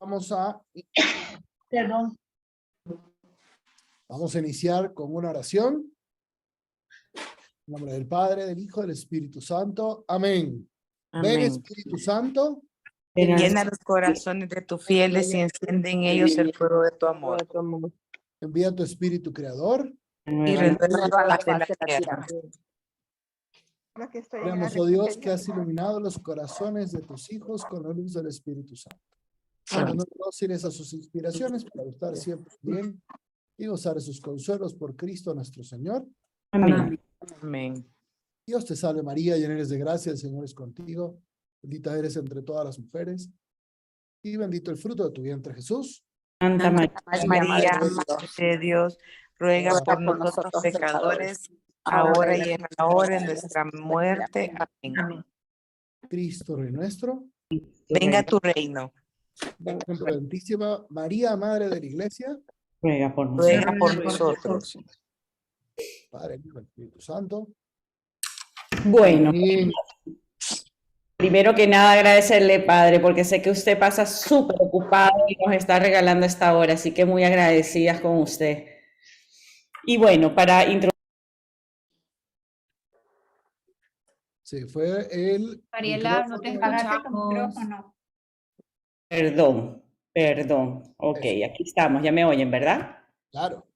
Vamos a iniciar con una oración. En nombre del Padre, del Hijo, del Espíritu Santo. Amén. Amén. Ven, Espíritu Santo. Llena los corazones de tus fieles y enciende en ellos el fuego de tu amor. Envía tu Espíritu Creador. Y renueva la faz de la tierra. Oramos, oh Dios, que has iluminado los corazones de tus hijos con la luz del Espíritu Santo. Haznos dóciles a sus inspiraciones para gustar siempre bien y gozar de sus consuelos por Cristo nuestro Señor. Amén. Amén. Dios te salve María, llena eres de gracia, el Señor es contigo. Bendita eres entre todas las mujeres y bendito el fruto de tu vientre, Jesús. Santa María, Madre de Dios, ruega por nosotros pecadores, ahora y en la hora de nuestra muerte. Amén. Cristo, Rey nuestro. Venga tu reino. Santísima María, Madre de la Iglesia. Ruega por nosotros. Ruega por nosotros. Padre, Hijo y Espíritu Santo. Bueno, Amén. primero que nada agradecerle, Padre, porque sé que usted pasa súper ocupado y nos está regalando esta hora, así que muy agradecidas con usted. Y bueno, para introducir... Se fue el Mariela, no te escuchamos. Perdón. Ok, aquí estamos, ya me oyen, ¿verdad? Claro.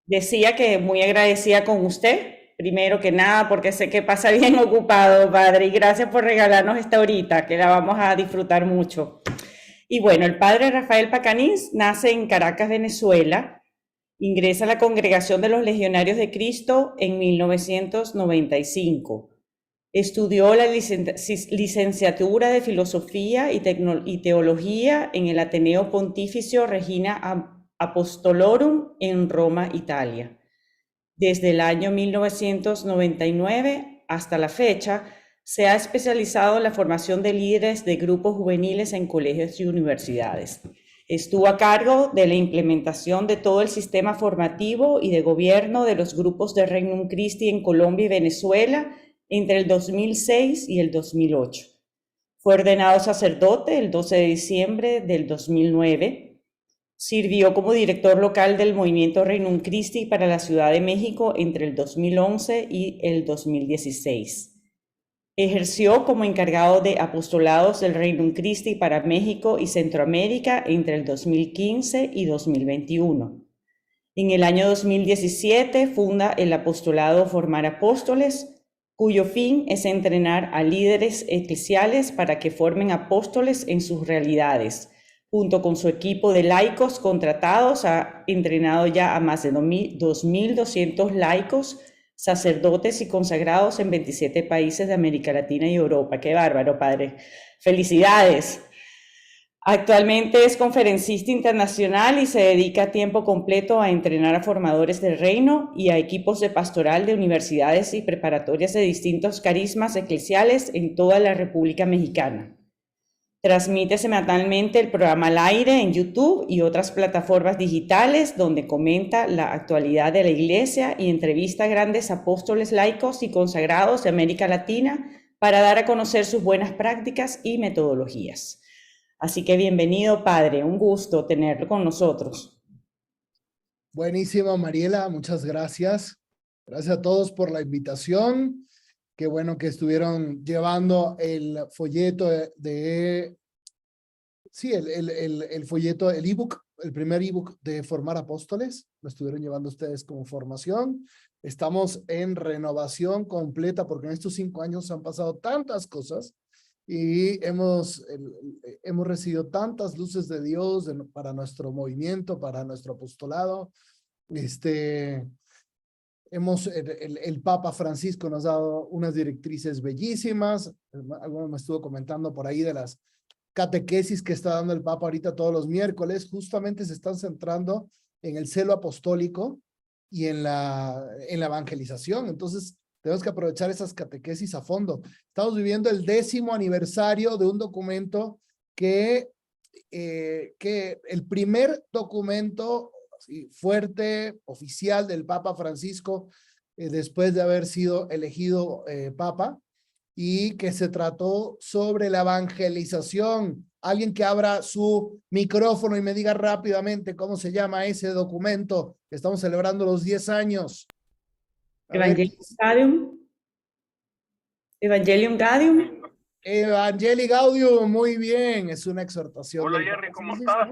Decía que muy agradecida con usted, primero que nada, porque sé que pasa bien ocupado, Padre, y gracias por regalarnos esta horita, que la vamos a disfrutar mucho. Y bueno, el Padre Rafael Pacanís nace en Caracas, Venezuela, ingresa a la Congregación de los Legionarios de Cristo en 1995. Estudió la licenciatura de Filosofía y Teología en el Ateneo Pontificio Regina Apostolorum en Roma, Italia. Desde el año 1999 hasta la fecha, se ha especializado en la formación de líderes de grupos juveniles en colegios y universidades. Estuvo a cargo de la implementación de todo el sistema formativo y de gobierno de los grupos de Regnum Christi en Colombia y Venezuela entre el 2006 y el 2008. Fue ordenado sacerdote el 12 de diciembre del 2009. Sirvió como director local del movimiento Regnum Christi para la Ciudad de México entre el 2011 y el 2016. Ejerció como encargado de apostolados del Regnum Christi para México y Centroamérica entre el 2015 y 2021. En el año 2017 funda el apostolado Formar Apóstoles, cuyo fin es entrenar a líderes eclesiales para que formen apóstoles en sus realidades. Junto con su equipo de laicos contratados, ha entrenado ya a más de 2.200 laicos, sacerdotes y consagrados en 27 países de América Latina y Europa. ¡Qué bárbaro, Padre! ¡Felicidades! Actualmente es conferencista internacional y se dedica a tiempo completo a entrenar a formadores del reino y a equipos de pastoral de universidades y preparatorias de distintos carismas eclesiales en toda la República Mexicana. Transmite semanalmente el programa al aire en YouTube y otras plataformas digitales donde comenta la actualidad de la Iglesia y entrevista a grandes apóstoles laicos y consagrados de América Latina para dar a conocer sus buenas prácticas y metodologías. Así que bienvenido, Padre, un gusto tenerlo con nosotros. Buenísimo, Mariela, muchas gracias. Gracias a todos por la invitación. Qué bueno que estuvieron llevando el folleto el folleto, el ebook, el primer ebook de Formar Apóstoles. Lo estuvieron llevando ustedes como formación. Estamos en renovación completa porque en estos 5 años han pasado tantas cosas y hemos recibido tantas luces de Dios para nuestro movimiento, para nuestro apostolado. El Papa Francisco nos ha dado unas directrices bellísimas. Alguno me estuvo comentando por ahí de las catequesis que está dando el Papa ahorita todos los miércoles. Justamente se están centrando en el celo apostólico y en la evangelización. Entonces, tenemos que aprovechar esas catequesis a fondo. Estamos viviendo el 10º aniversario de un documento que el primer documento fuerte, oficial del Papa Francisco, después de haber sido elegido Papa, y que se trató sobre la evangelización alguien que abra su micrófono y me diga rápidamente cómo se llama ese documento que estamos celebrando los 10 años. Evangelium Gaudium. Evangelium Gaudium. Evangelii Gaudium, muy bien, es una exhortación. Hola Jerry, ¿cómo estás?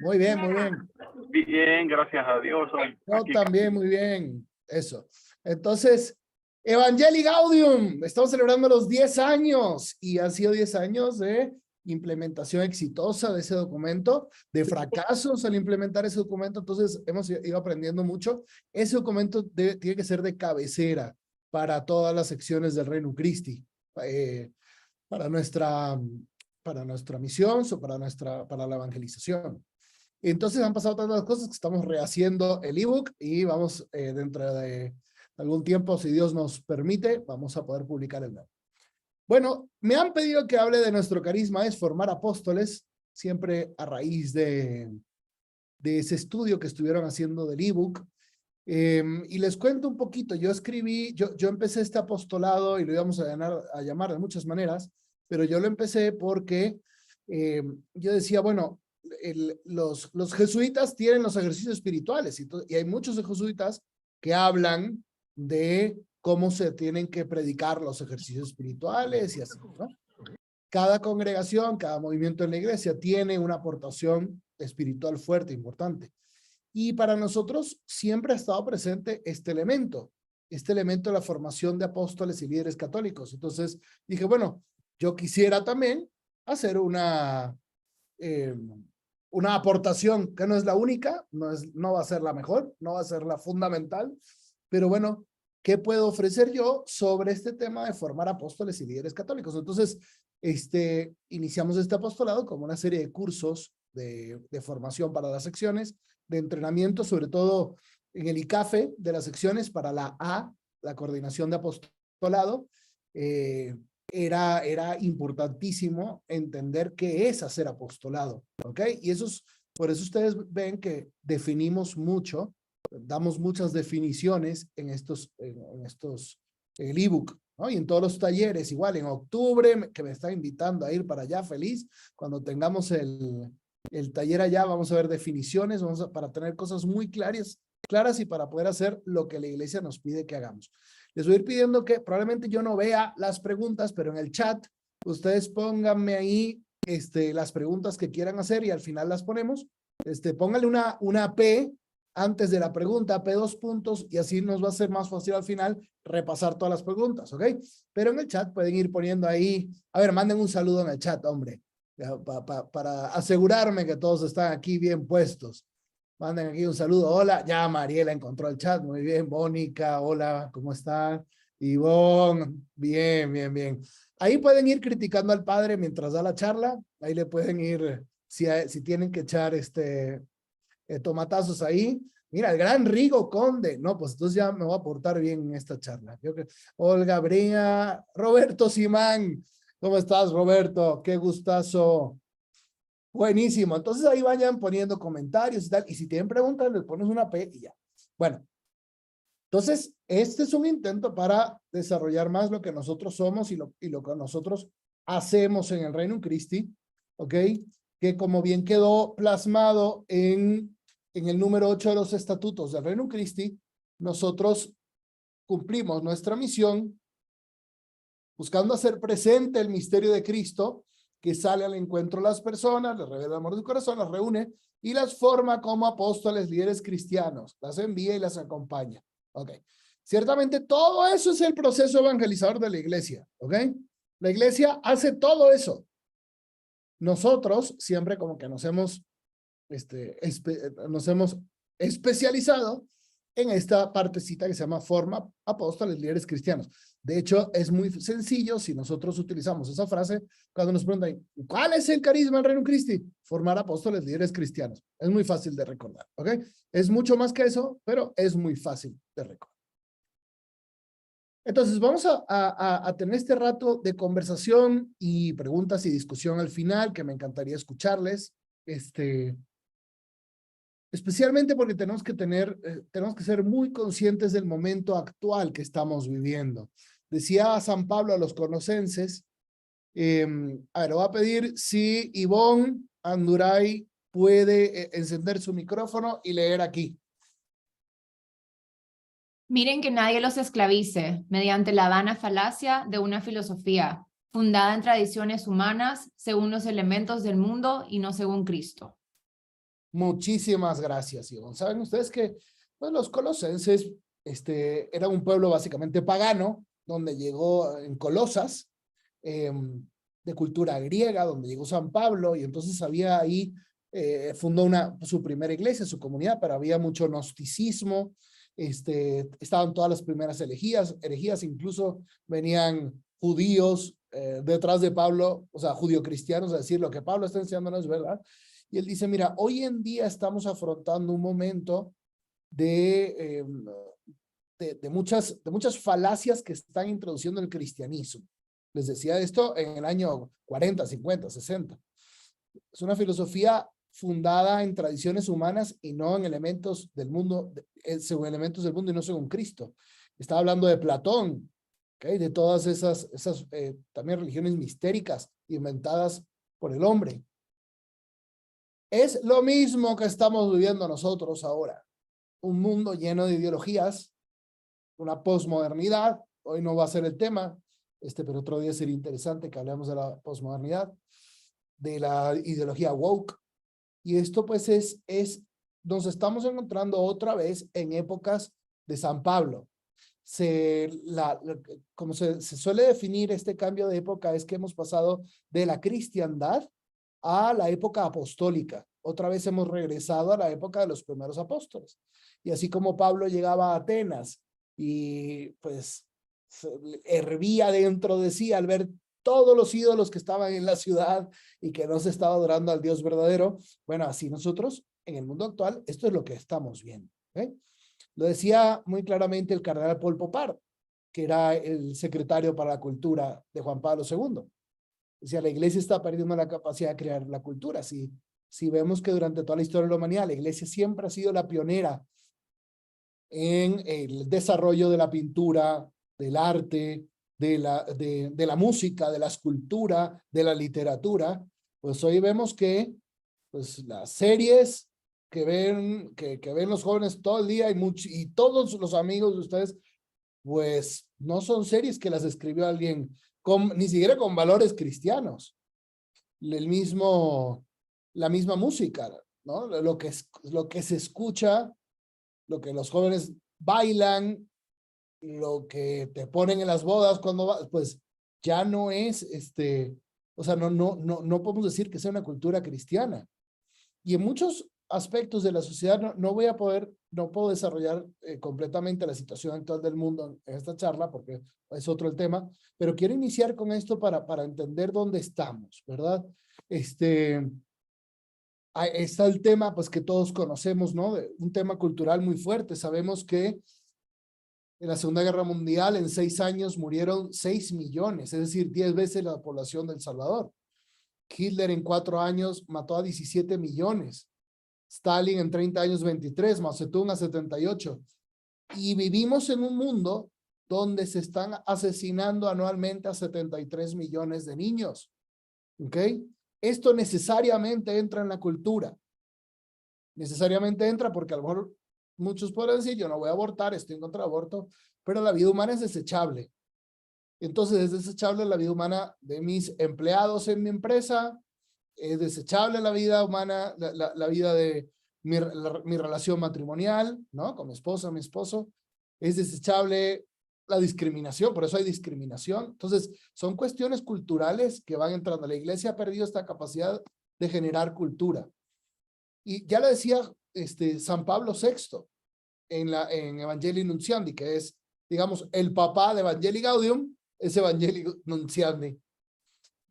Muy bien, muy bien. Bien, gracias a Dios. Yo Aquí. también, muy bien, eso. Entonces, Evangelii Gaudium, estamos celebrando los 10 años y han sido 10 años de implementación exitosa de ese documento, de fracasos al implementar ese documento, entonces hemos ido aprendiendo mucho. Ese documento tiene que ser de cabecera para todas las secciones del Reino Christi, para nuestra misión, para la evangelización. Entonces han pasado tantas cosas que estamos rehaciendo el ebook y vamos dentro de algún tiempo, si Dios nos permite, vamos a poder publicar el nuevo. Bueno, me han pedido que hable de nuestro carisma, es formar apóstoles, siempre a raíz de ese estudio que estuvieron haciendo del ebook. Y les cuento un poquito, yo empecé este apostolado y lo íbamos a llamar de muchas maneras, pero yo lo empecé porque yo decía, bueno, los jesuitas tienen los ejercicios espirituales y hay muchos jesuitas que hablan de cómo se tienen que predicar los ejercicios espirituales y así, ¿no? Cada congregación, cada movimiento en la iglesia tiene una aportación espiritual fuerte, importante. Y para nosotros siempre ha estado presente este elemento de la formación de apóstoles y líderes católicos. Entonces dije, bueno, yo quisiera también hacer una aportación que no es la única, no va a ser la mejor, no va a ser la fundamental, pero bueno, ¿qué puedo ofrecer yo sobre este tema de formar apóstoles y líderes católicos? Entonces, iniciamos este apostolado como una serie de cursos de formación para las secciones, de entrenamiento, sobre todo en el ICAFE de las secciones para la A, la coordinación de apostolado. Era importantísimo entender qué es hacer apostolado, ¿ok? Y por eso ustedes ven que definimos mucho, damos muchas definiciones en el ebook, ¿no? Y en todos los talleres, igual en octubre, que me está invitando a ir para allá, feliz, cuando tengamos el taller allá, vamos a ver definiciones, para tener cosas muy claras y para poder hacer lo que la iglesia nos pide que hagamos. Les voy a ir pidiendo que probablemente yo no vea las preguntas, pero en el chat ustedes pónganme ahí las preguntas que quieran hacer y al final las ponemos. Pónganle una P antes de la pregunta, P 2 puntos, y así nos va a ser más fácil al final repasar todas las preguntas, ¿ok? Pero en el chat pueden ir poniendo ahí, a ver, manden un saludo en el chat, hombre, para asegurarme que todos están aquí bien puestos. Manden aquí un saludo. Hola, ya Mariela encontró el chat. Muy bien. Mónica, hola, ¿cómo están? Ivonne, bien, bien, bien. Ahí pueden ir criticando al padre mientras da la charla. Ahí le pueden ir, si tienen que echar tomatazos ahí. Mira, el gran Rigo Conde. No, pues entonces ya me voy a portar bien en esta charla. Olga Brea, Roberto Simán. ¿Cómo estás, Roberto? Qué gustazo. Buenísimo, entonces ahí vayan poniendo comentarios y tal, y si tienen preguntas les pones una P y ya. Bueno, entonces este es un intento para desarrollar más lo que nosotros somos y lo que nosotros hacemos en el Reino Christi, ¿ok? Que como bien quedó plasmado en el número 8 de los estatutos del Reino Christi, nosotros cumplimos nuestra misión buscando hacer presente el misterio de Cristo, que sale al encuentro de las personas, les revela el amor de su corazón, las reúne y las forma como apóstoles, líderes cristianos, las envía y las acompaña. Ok. Ciertamente todo eso es el proceso evangelizador de la iglesia. Ok. La iglesia hace todo eso. Nosotros siempre como que nos hemos especializado en esta partecita que se llama forma apóstoles, líderes cristianos. De hecho, es muy sencillo si nosotros utilizamos esa frase cuando nos preguntan, ¿cuál es el carisma del Reino Christi? Formar apóstoles, líderes cristianos. Es muy fácil de recordar, ¿ok? Es mucho más que eso, pero es muy fácil de recordar. Entonces, vamos a tener este rato de conversación y preguntas y discusión al final, que me encantaría escucharles. Especialmente porque tenemos que ser muy conscientes del momento actual que estamos viviendo. Decía San Pablo a los colosenses A ver, voy a pedir si Ivonne Anduray puede encender su micrófono y leer aquí. Miren que nadie los esclavice mediante la vana falacia de una filosofía fundada en tradiciones humanas según los elementos del mundo y no según Cristo. Muchísimas gracias, Ivonne. Saben ustedes que pues, los colosenses eran un pueblo básicamente pagano, donde llegó en Colosas, de cultura griega, donde llegó San Pablo, y entonces había ahí, fundó su primera iglesia, su comunidad, pero había mucho gnosticismo, estaban todas las primeras herejías, incluso venían judíos detrás de Pablo, o sea, judio-cristianos, a decir lo que Pablo está enseñando no es verdad. Y él dice, mira, hoy en día estamos afrontando un momento de muchas falacias que están introduciendo el cristianismo. Les decía esto en el año 40, 50, 60. Es una filosofía fundada en tradiciones humanas y no en elementos del mundo, según elementos del mundo y no según Cristo. Estaba hablando de Platón, ¿okay? De todas esas también religiones mistéricas inventadas por el hombre. Es lo mismo que estamos viviendo nosotros ahora. Un mundo lleno de ideologías, una posmodernidad. Hoy no va a ser el tema, pero otro día sería interesante que hablemos de la posmodernidad, de la ideología woke. Y esto pues nos estamos encontrando otra vez en épocas de San Pablo. Como se suele definir este cambio de época es que hemos pasado de la cristiandad a la época apostólica. Otra vez hemos regresado a la época de los primeros apóstoles. Y así como Pablo llegaba a Atenas y pues hervía dentro de sí al ver todos los ídolos que estaban en la ciudad y que no se estaba adorando al Dios verdadero, bueno, así nosotros en el mundo actual, esto es lo que estamos viendo. Lo decía muy claramente el cardenal Paul Popard, que era el secretario para la cultura de Juan Pablo II. Decía, la iglesia está perdiendo la capacidad de crear la cultura. Si vemos que durante toda la historia de la humanidad, la iglesia siempre ha sido la pionera en el desarrollo de la pintura, del arte, de la música, de la escultura, de la literatura, pues hoy vemos que pues, las series que ven los jóvenes todo el día y todos los amigos de ustedes, pues no son series que las escribió alguien ni siquiera con valores cristianos. La misma música, ¿no? Lo que se escucha, lo que los jóvenes bailan, lo que te ponen en las bodas cuando vas, pues ya no es o sea, no podemos decir que sea una cultura cristiana. Y en muchos aspectos de la sociedad no puedo desarrollar completamente la situación actual del mundo en esta charla, porque es otro el tema, pero quiero iniciar con esto para entender dónde estamos, ¿verdad? Está el tema, pues, que todos conocemos, ¿no? Un tema cultural muy fuerte. Sabemos que en la Segunda Guerra Mundial, en 6 años, murieron 6 millones, es decir, 10 veces la población de El Salvador. Hitler en 4 años mató a 17 millones. Stalin en 30 años 23, Mao Zedong a 78. Y vivimos en un mundo donde se están asesinando anualmente a 73 millones de niños. ¿Ok? Esto necesariamente entra en la cultura. Necesariamente entra porque a lo mejor muchos podrán decir, yo no voy a abortar, estoy en contra del aborto, pero la vida humana es desechable. Entonces es desechable la vida humana de mis empleados en mi empresa, es desechable la vida humana, la vida de mi relación matrimonial, ¿no? Con mi esposa, mi esposo. Es desechable la discriminación, por eso hay discriminación. Entonces, son cuestiones culturales que van entrando. La iglesia ha perdido esta capacidad de generar cultura. Y ya lo decía San Pablo VI en Evangelii Nuntiandi, que es, digamos, el papá de Evangelii Gaudium, es Evangelii Nuntiandi.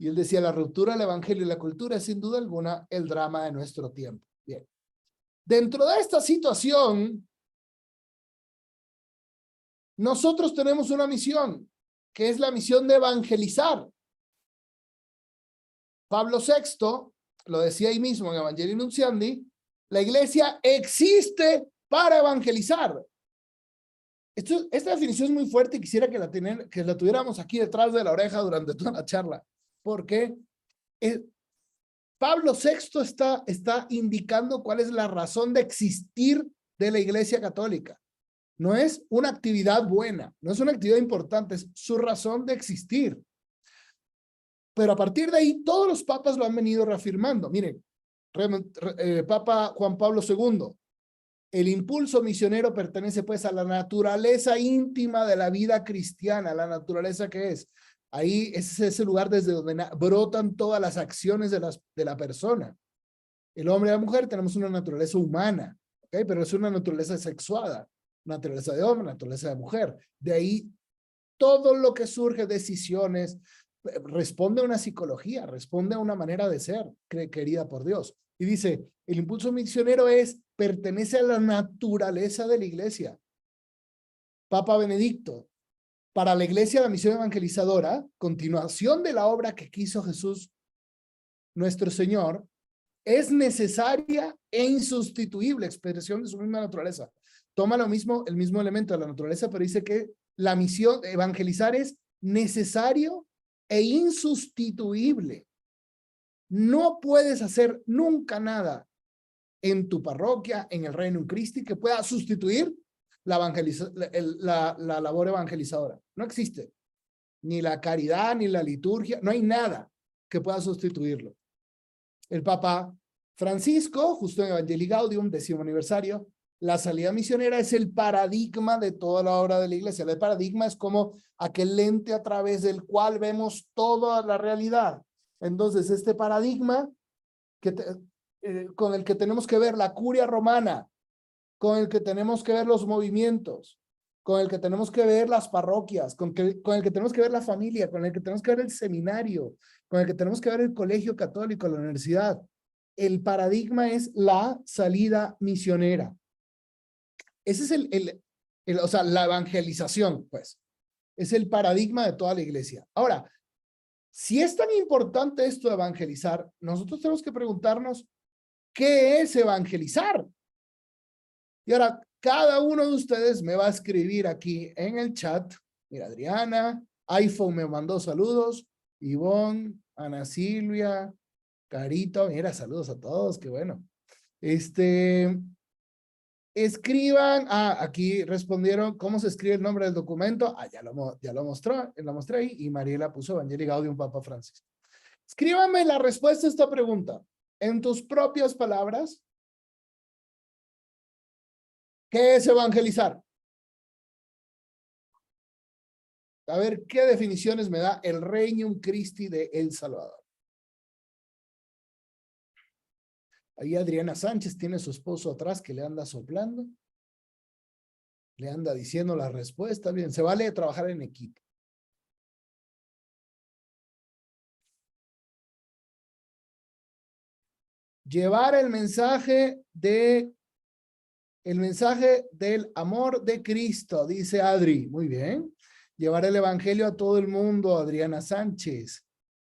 Y él decía, la ruptura del evangelio y la cultura es sin duda alguna el drama de nuestro tiempo. Bien. Dentro de esta situación, nosotros tenemos una misión, que es la misión de evangelizar. Pablo VI lo decía ahí mismo en Evangelii Nuntiandi, la iglesia existe para evangelizar. Esta definición es muy fuerte y quisiera que la tuviéramos aquí detrás de la oreja durante toda la charla. Porque Pablo VI está indicando cuál es la razón de existir de la Iglesia Católica. No es una actividad buena, no es una actividad importante, es su razón de existir. Pero a partir de ahí, todos los papas lo han venido reafirmando. Miren, Papa Juan Pablo II, el impulso misionero pertenece pues a la naturaleza íntima de la vida cristiana, la naturaleza que es. Ahí es ese lugar desde donde brotan todas las acciones de la persona. El hombre y la mujer tenemos una naturaleza humana, ¿okay? Pero es una naturaleza sexuada, naturaleza de hombre, naturaleza de mujer. De ahí todo lo que surge, decisiones, responde a una psicología, responde a una manera de ser querida por Dios. Y dice, el impulso misionero pertenece a la naturaleza de la iglesia. Papa Benedicto, para la iglesia la misión evangelizadora, continuación de la obra que quiso Jesús, nuestro Señor, es necesaria e insustituible, expresión de su misma naturaleza. Toma el mismo elemento de la naturaleza, pero dice que la misión de evangelizar es necesario e insustituible. No puedes hacer nunca nada en tu parroquia, en el Reino Christi, que pueda sustituir la labor evangelizadora. No existe. Ni la caridad, ni la liturgia, no hay nada que pueda sustituirlo. El Papa Francisco, justo en Evangelii Gaudium, 10º aniversario, la salida misionera es el paradigma de toda la obra de la iglesia. El paradigma es como aquel lente a través del cual vemos toda la realidad. Entonces, este paradigma con el que tenemos que ver la curia romana, con el que tenemos que ver los movimientos, con el que tenemos que ver las parroquias, con el que tenemos que ver la familia, con el que tenemos que ver el seminario, con el que tenemos que ver el colegio católico, la universidad. El paradigma es la salida misionera. Ese es o sea, la evangelización, pues. Es el paradigma de toda la iglesia. Ahora, si es tan importante esto de evangelizar, nosotros tenemos que preguntarnos, ¿qué es evangelizar? Y ahora, cada uno de ustedes me va a escribir aquí en el chat. Mira, Adriana, iPhone me mandó saludos, Ivonne, Ana Silvia, Carito, mira, saludos a todos, qué bueno. Escriban, aquí respondieron cómo se escribe el nombre del documento. Ya lo mostré ahí, y Mariela puso Evangelii Gaudium Papa Francisco. Escríbanme la respuesta a esta pregunta en tus propias palabras. ¿Qué es evangelizar? A ver qué definiciones me da el Regnum Christi de El Salvador. Ahí Adriana Sánchez tiene a su esposo atrás que le anda soplando. Le anda diciendo la respuesta. Bien, se vale trabajar en equipo. Llevar el mensaje del amor de Cristo, dice Adri. Muy bien. Llevar el evangelio a todo el mundo, Adriana Sánchez.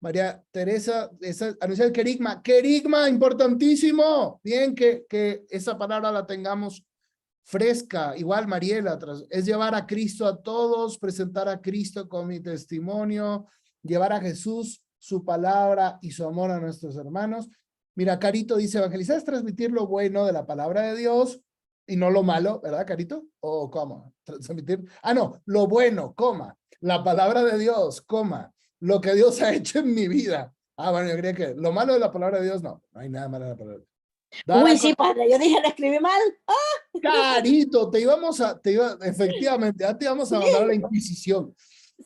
María Teresa, anunciar el querigma. Querigma, importantísimo. Bien que esa palabra la tengamos fresca. Igual Mariela, es llevar a Cristo a todos, presentar a Cristo con mi testimonio, llevar a Jesús, su palabra y su amor a nuestros hermanos. Mira, Carito dice, evangelizar es transmitir lo bueno de la palabra de Dios y no lo malo, ¿verdad, Carito? ¿O cómo? Transmitir, no, lo bueno, coma, la palabra de Dios, coma, lo que Dios ha hecho en mi vida. Bueno, yo creía que lo malo de la palabra de Dios, no hay nada malo de la palabra de Dios. Uy, sí, padre, yo dije, le escribí mal. Carito, efectivamente, ya te íbamos a mandar a la Inquisición.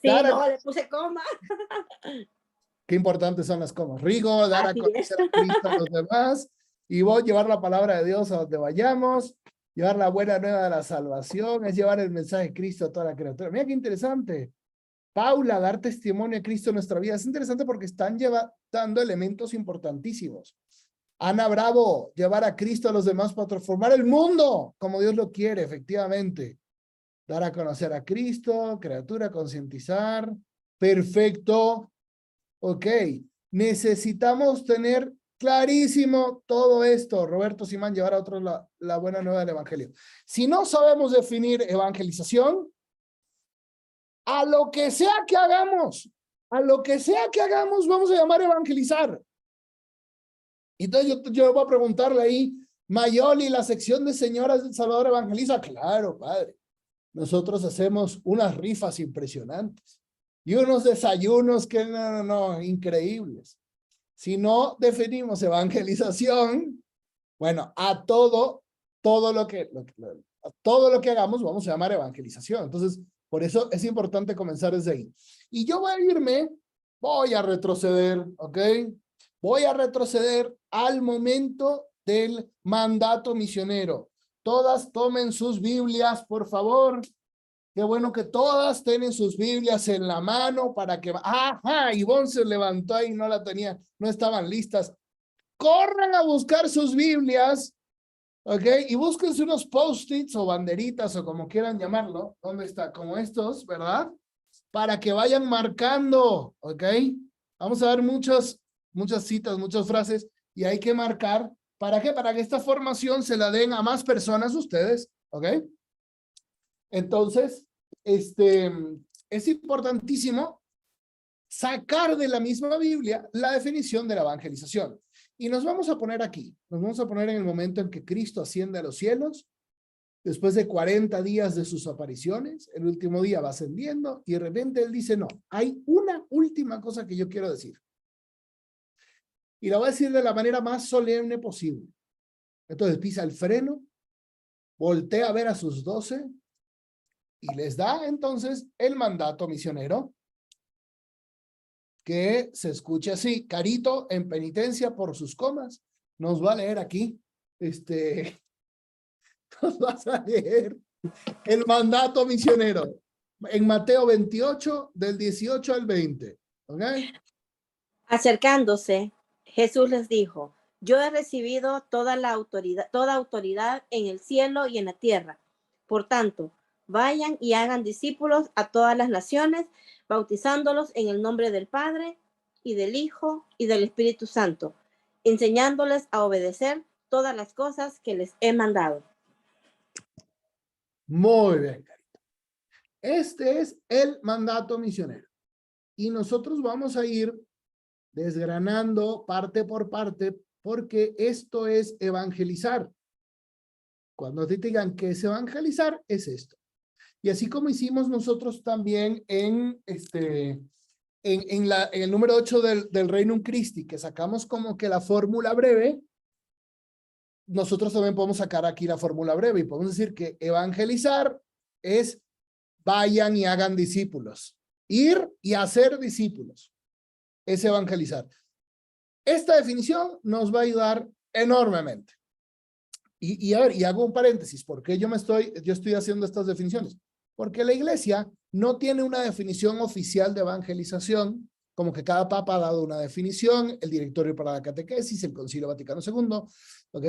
Sí, no, le puse coma. Qué importantes son las comas. Rigo, dar a conocer a Cristo a los demás, y vos llevar la palabra de Dios a donde vayamos, llevar la buena nueva de la salvación, es llevar el mensaje de Cristo a toda la criatura. Mira qué interesante. Paula, dar testimonio de Cristo en nuestra vida. Es interesante porque están dando elementos importantísimos. Ana Bravo, llevar a Cristo a los demás para transformar el mundo como Dios lo quiere, efectivamente. Dar a conocer a Cristo, criatura, concientizar. Perfecto. Ok. Necesitamos tener clarísimo todo esto. Roberto Simán, llevar a otros la buena nueva del evangelio. Si no sabemos definir evangelización, a lo que sea que hagamos, a lo que sea que hagamos, vamos a llamar evangelizar. Entonces yo voy a preguntarle ahí, Mayoli, la sección de señoras del Salvador evangeliza. Claro, padre. Nosotros hacemos unas rifas impresionantes y unos desayunos que no, increíbles. Si no definimos evangelización, bueno, a todo lo que hagamos vamos a llamar evangelización. Entonces, por eso es importante comenzar desde ahí. Y yo voy a retroceder, ¿ok? Voy a retroceder al momento del mandato misionero. Todas tomen sus Biblias, por favor. Qué bueno que todas tienen sus Biblias en la mano para que... ¡Ajá! Ivonne se levantó ahí, no la tenía, no estaban listas. Corran a buscar sus Biblias, ¿ok? Y búsquense unos post-its o banderitas o como quieran llamarlo. ¿Dónde está? Como estos, ¿verdad? Para que vayan marcando, ¿ok? Vamos a ver muchas citas, muchas frases y hay que marcar. ¿Para qué? Para que esta formación se la den a más personas ustedes, ¿ok? Entonces, es importantísimo sacar de la misma Biblia la definición de la evangelización. Y nos vamos a poner aquí, nos vamos a poner en el momento en que Cristo asciende a los cielos, después de 40 días de sus apariciones, el último día va ascendiendo y de repente él dice, no, hay una última cosa que yo quiero decir. Y la voy a decir de la manera más solemne posible. Entonces pisa el freno, voltea a ver a sus 12 y les da entonces el mandato misionero, que se escucha así. Carito, en penitencia por sus comas, nos va a leer aquí, nos vas a leer el mandato misionero en Mateo 28, del 18 al 20. ¿Ok? Acercándose, Jesús les dijo, yo he recibido toda autoridad en el cielo y en la tierra. Por tanto, vayan y hagan discípulos a todas las naciones, bautizándolos en el nombre del Padre y del Hijo y del Espíritu Santo, enseñándoles a obedecer todas las cosas que les he mandado. Muy bien, Carito. Este es el mandato misionero. Y nosotros vamos a ir desgranando parte por parte, porque esto es evangelizar. Cuando te digan que es evangelizar, es esto. Y así como hicimos nosotros también en el número 8 del Reino Christi, que sacamos como que la fórmula breve, nosotros también podemos sacar aquí la fórmula breve y podemos decir que evangelizar es vayan y hagan discípulos. Ir y hacer discípulos es evangelizar. Esta definición nos va a ayudar enormemente. Y a ver, y hago un paréntesis, ¿por qué yo estoy haciendo estas definiciones? Porque la iglesia no tiene una definición oficial de evangelización, como que cada papa ha dado una definición, el directorio para la catequesis, el Concilio Vaticano II, ¿ok?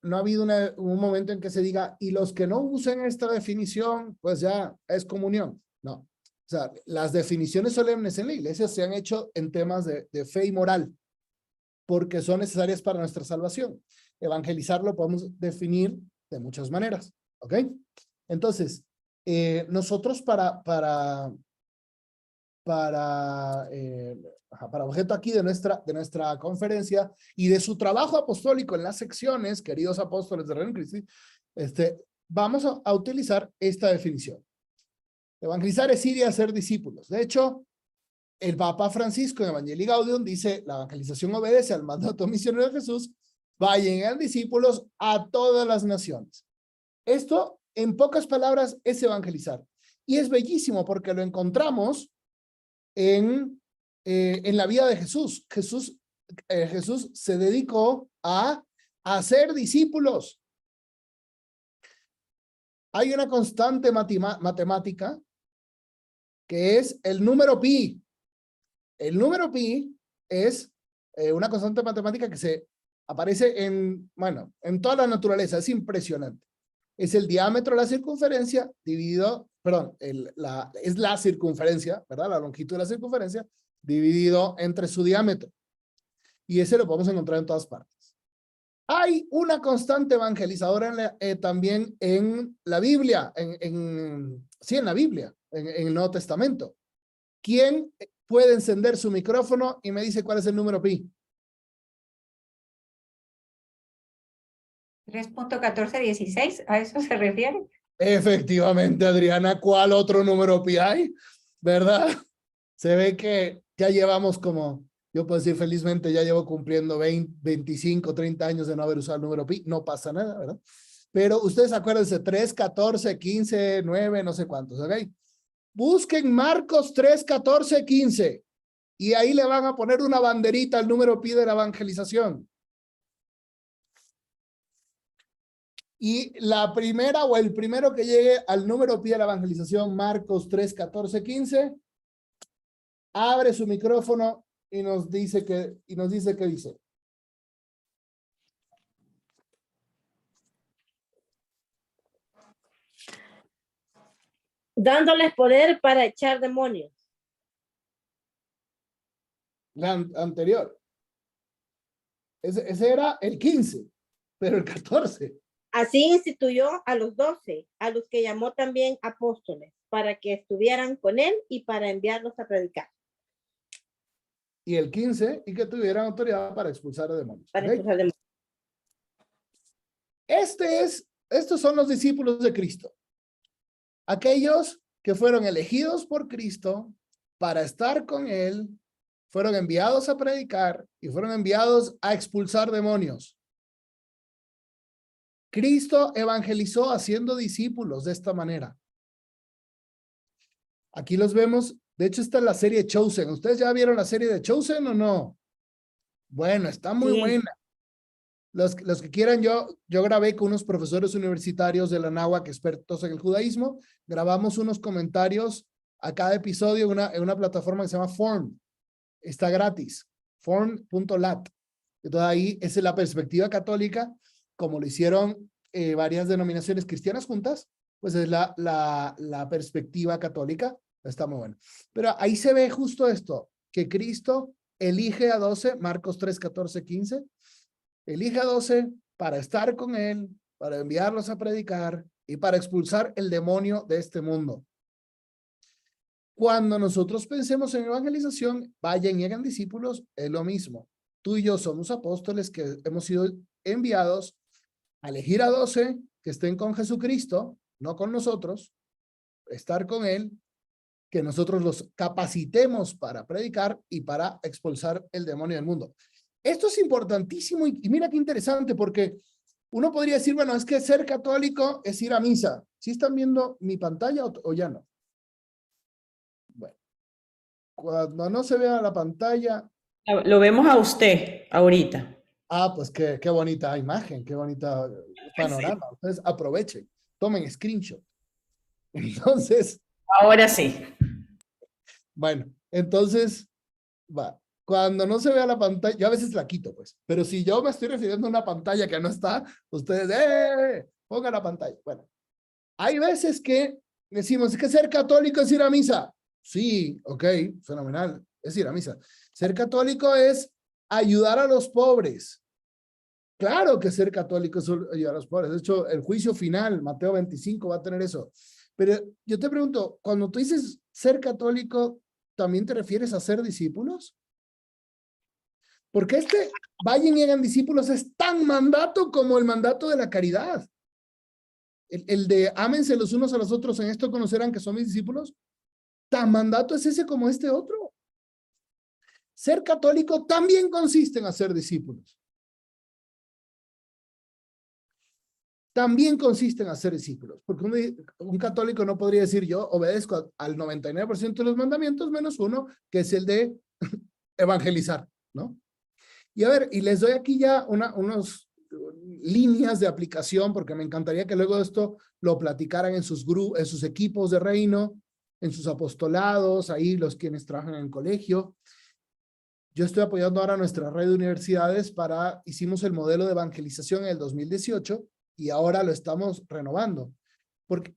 No ha habido un momento en que se diga, y los que no usen esta definición, pues ya es comunión. No. O sea, las definiciones solemnes en la iglesia se han hecho en temas de fe y moral, porque son necesarias para nuestra salvación. Evangelizar lo podemos definir de muchas maneras, ¿ok? Entonces, nosotros para objeto aquí de nuestra conferencia y de su trabajo apostólico en las secciones, queridos apóstoles de Reino Christi, vamos a utilizar esta definición. Evangelizar es ir y hacer discípulos. De hecho, el Papa Francisco en Evangelii Gaudium dice, la evangelización obedece al mandato misionero de Jesús, vayan y hagan discípulos a todas las naciones. Esto, en pocas palabras, es evangelizar. Y es bellísimo porque lo encontramos en la vida de Jesús. Jesús se dedicó a hacer discípulos. Hay una constante matemática que es el número pi. El número pi es una constante matemática que se aparece en toda la naturaleza. Es impresionante. Es el diámetro de la circunferencia dividido, perdón, es la circunferencia, ¿verdad? La longitud de la circunferencia dividido entre su diámetro. Y ese lo podemos encontrar en todas partes. Hay una constante evangelizadora también en la Biblia, en la Biblia, en el Nuevo Testamento. puede encender su micrófono y me dice cuál es el número pi. 3.1416, ¿a eso se refiere? Efectivamente, Adriana, ¿cuál otro número pi hay? ¿Verdad? Se ve que ya llevamos como, yo puedo decir felizmente, ya llevo cumpliendo 20, 25, 30 años de no haber usado el número pi. No pasa nada, ¿verdad? Pero ustedes acuérdense, 3, 14, 15, 9, no sé cuántos, ¿ok? Busquen Marcos 3, 14, 15. Y ahí le van a poner una banderita al número pi de la evangelización. Y la primera o el primero que llegue al número pi de la evangelización, Marcos 3, 14, 15, abre su micrófono y nos dice qué dice. Dándoles poder para echar demonios. La anterior. Ese era el 15, pero el 14. Así instituyó a los 12, a los que llamó también apóstoles, para que estuvieran con él y para enviarlos a predicar. Y el 15, y que tuvieran autoridad para expulsar a demonios. Para ¿Okay? expulsar demonios. Estos son los discípulos de Cristo. Aquellos que fueron elegidos por Cristo para estar con él, fueron enviados a predicar y fueron enviados a expulsar demonios. Cristo evangelizó haciendo discípulos de esta manera. Aquí los vemos. De hecho, esta es la serie Chosen. ¿Ustedes ya vieron la serie de Chosen o no? Bueno, está muy buena. Los que quieran, yo grabé con unos profesores universitarios de la Anáhuac, expertos en el judaísmo. Grabamos unos comentarios a cada episodio en una plataforma que se llama Form. Está gratis. Form.lat. Entonces ahí es la perspectiva católica, como lo hicieron varias denominaciones cristianas juntas, pues es la perspectiva católica. Está muy bueno. Pero ahí se ve justo esto, que Cristo elige a 12, Marcos 3, 14, 15, elige a 12 para estar con él, para enviarlos a predicar y para expulsar el demonio de este mundo. Cuando nosotros pensemos en evangelización, vayan y hagan discípulos, es lo mismo. Tú y yo somos apóstoles que hemos sido enviados a elegir a 12 que estén con Jesucristo, no con nosotros, estar con él, que nosotros los capacitemos para predicar y para expulsar el demonio del mundo. Esto es importantísimo y mira qué interesante, porque uno podría decir, bueno, es que ser católico es ir a misa. ¿Sí están viendo mi pantalla o ya no? Bueno, cuando no se vea la pantalla. Lo vemos a usted ahorita. Ah, pues qué bonita imagen, qué bonita panorama. Sí. Entonces aprovechen, tomen screenshot. Entonces. Ahora sí. Bueno, entonces, va. Cuando no se vea la pantalla, yo a veces la quito, pues. Pero si yo me estoy refiriendo a una pantalla que no está, ustedes, pongan la pantalla. Bueno, hay veces que decimos, es que ser católico es ir a misa. Sí, ok, fenomenal, es ir a misa. Ser católico es ayudar a los pobres. Claro que ser católico es ayudar a los pobres. De hecho, el juicio final, Mateo 25, va a tener eso. Pero yo te pregunto, cuando tú dices ser católico, ¿también te refieres a ser discípulos? Porque vayan y hagan discípulos es tan mandato como el mandato de la caridad. El de ámense los unos a los otros, en esto conocerán que son mis discípulos. Tan mandato es ese como este otro. Ser católico también consiste en hacer discípulos. También consiste en hacer discípulos. Porque un católico no podría decir yo obedezco al 99% de los mandamientos menos uno, que es el de evangelizar, ¿no? Y a ver, y les doy aquí ya unas líneas de aplicación, porque me encantaría que luego esto lo platicaran en sus grupos, en sus equipos de reino, en sus apostolados, ahí los quienes trabajan en el colegio. Yo estoy apoyando ahora nuestra red de universidades hicimos el modelo de evangelización en el 2018 y ahora lo estamos renovando.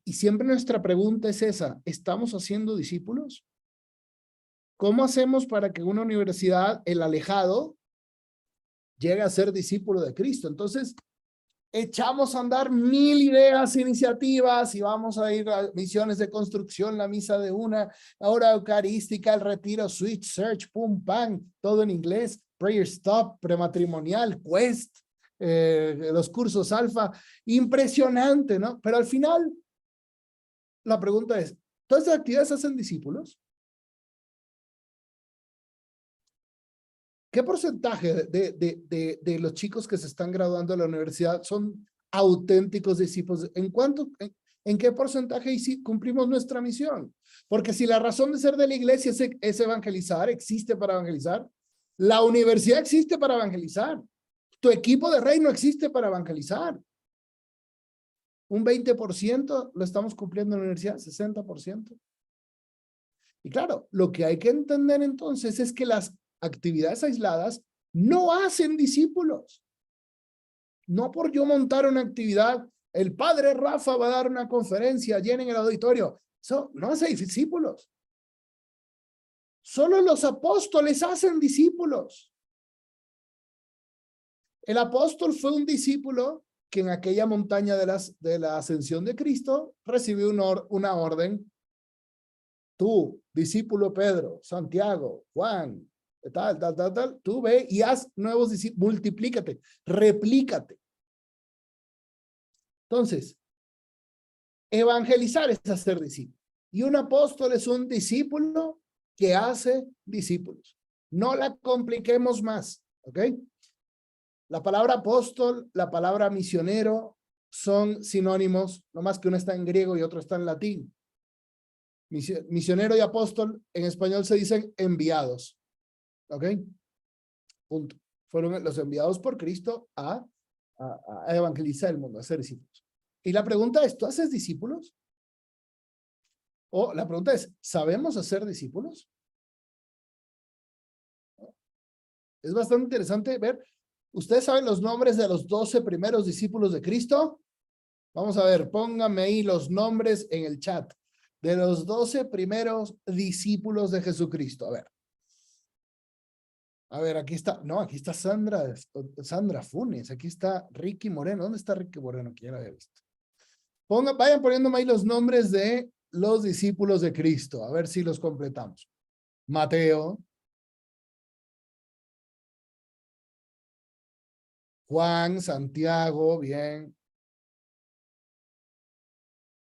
Y siempre nuestra pregunta es esa, ¿estamos haciendo discípulos? ¿Cómo hacemos para que una universidad, el alejado, llegue a ser discípulo de Cristo? Entonces, echamos a andar 1000 ideas, iniciativas y vamos a ir a misiones de construcción, la misa de una, la hora eucarística, el retiro, switch, search, pum, pam, todo en inglés, prayer stop, prematrimonial, quest, los cursos alfa, impresionante, ¿no? Pero al final, la pregunta es, ¿todas estas actividades hacen discípulos? ¿Qué porcentaje de los chicos que se están graduando de la universidad son auténticos discípulos? ¿En qué porcentaje cumplimos nuestra misión? Porque si la razón de ser de la iglesia es evangelizar, existe para evangelizar, la universidad existe para evangelizar, tu equipo de reino existe para evangelizar. Un 20% lo estamos cumpliendo en la universidad, 60%. Y claro, lo que hay que entender entonces es que las actividades aisladas no hacen discípulos. No por yo montar una actividad, el padre Rafa va a dar una conferencia, llenen el auditorio. Eso no hace discípulos. Solo los apóstoles hacen discípulos. El apóstol fue un discípulo que en aquella montaña de la ascensión de Cristo recibió una orden. Tú, discípulo Pedro, Santiago, Juan, tal, tú ve y haz nuevos discípulos, multiplícate, replícate. Entonces, evangelizar es hacer discípulos. Y un apóstol es un discípulo que hace discípulos. No la compliquemos más, ¿ok? La palabra apóstol, la palabra misionero son sinónimos, no más que uno está en griego y otro está en latín. Misionero y apóstol en español se dicen enviados. ¿Ok? Punto. Fueron los enviados por Cristo a evangelizar el mundo, a hacer discípulos. Y la pregunta es, ¿tú haces discípulos? O la pregunta es, ¿sabemos hacer discípulos? Es bastante interesante ver. ¿Ustedes saben los nombres de los 12 primeros discípulos de Cristo? Vamos a ver, pónganme ahí los nombres en el chat de los 12 primeros discípulos de Jesucristo. A ver, aquí está, no, aquí está Sandra Funes, aquí está Ricky Moreno. ¿Dónde está Ricky Moreno? Que ya lo había visto. Vayan poniéndome ahí los nombres de los discípulos de Cristo, a ver si los completamos. Mateo, Juan, Santiago, bien.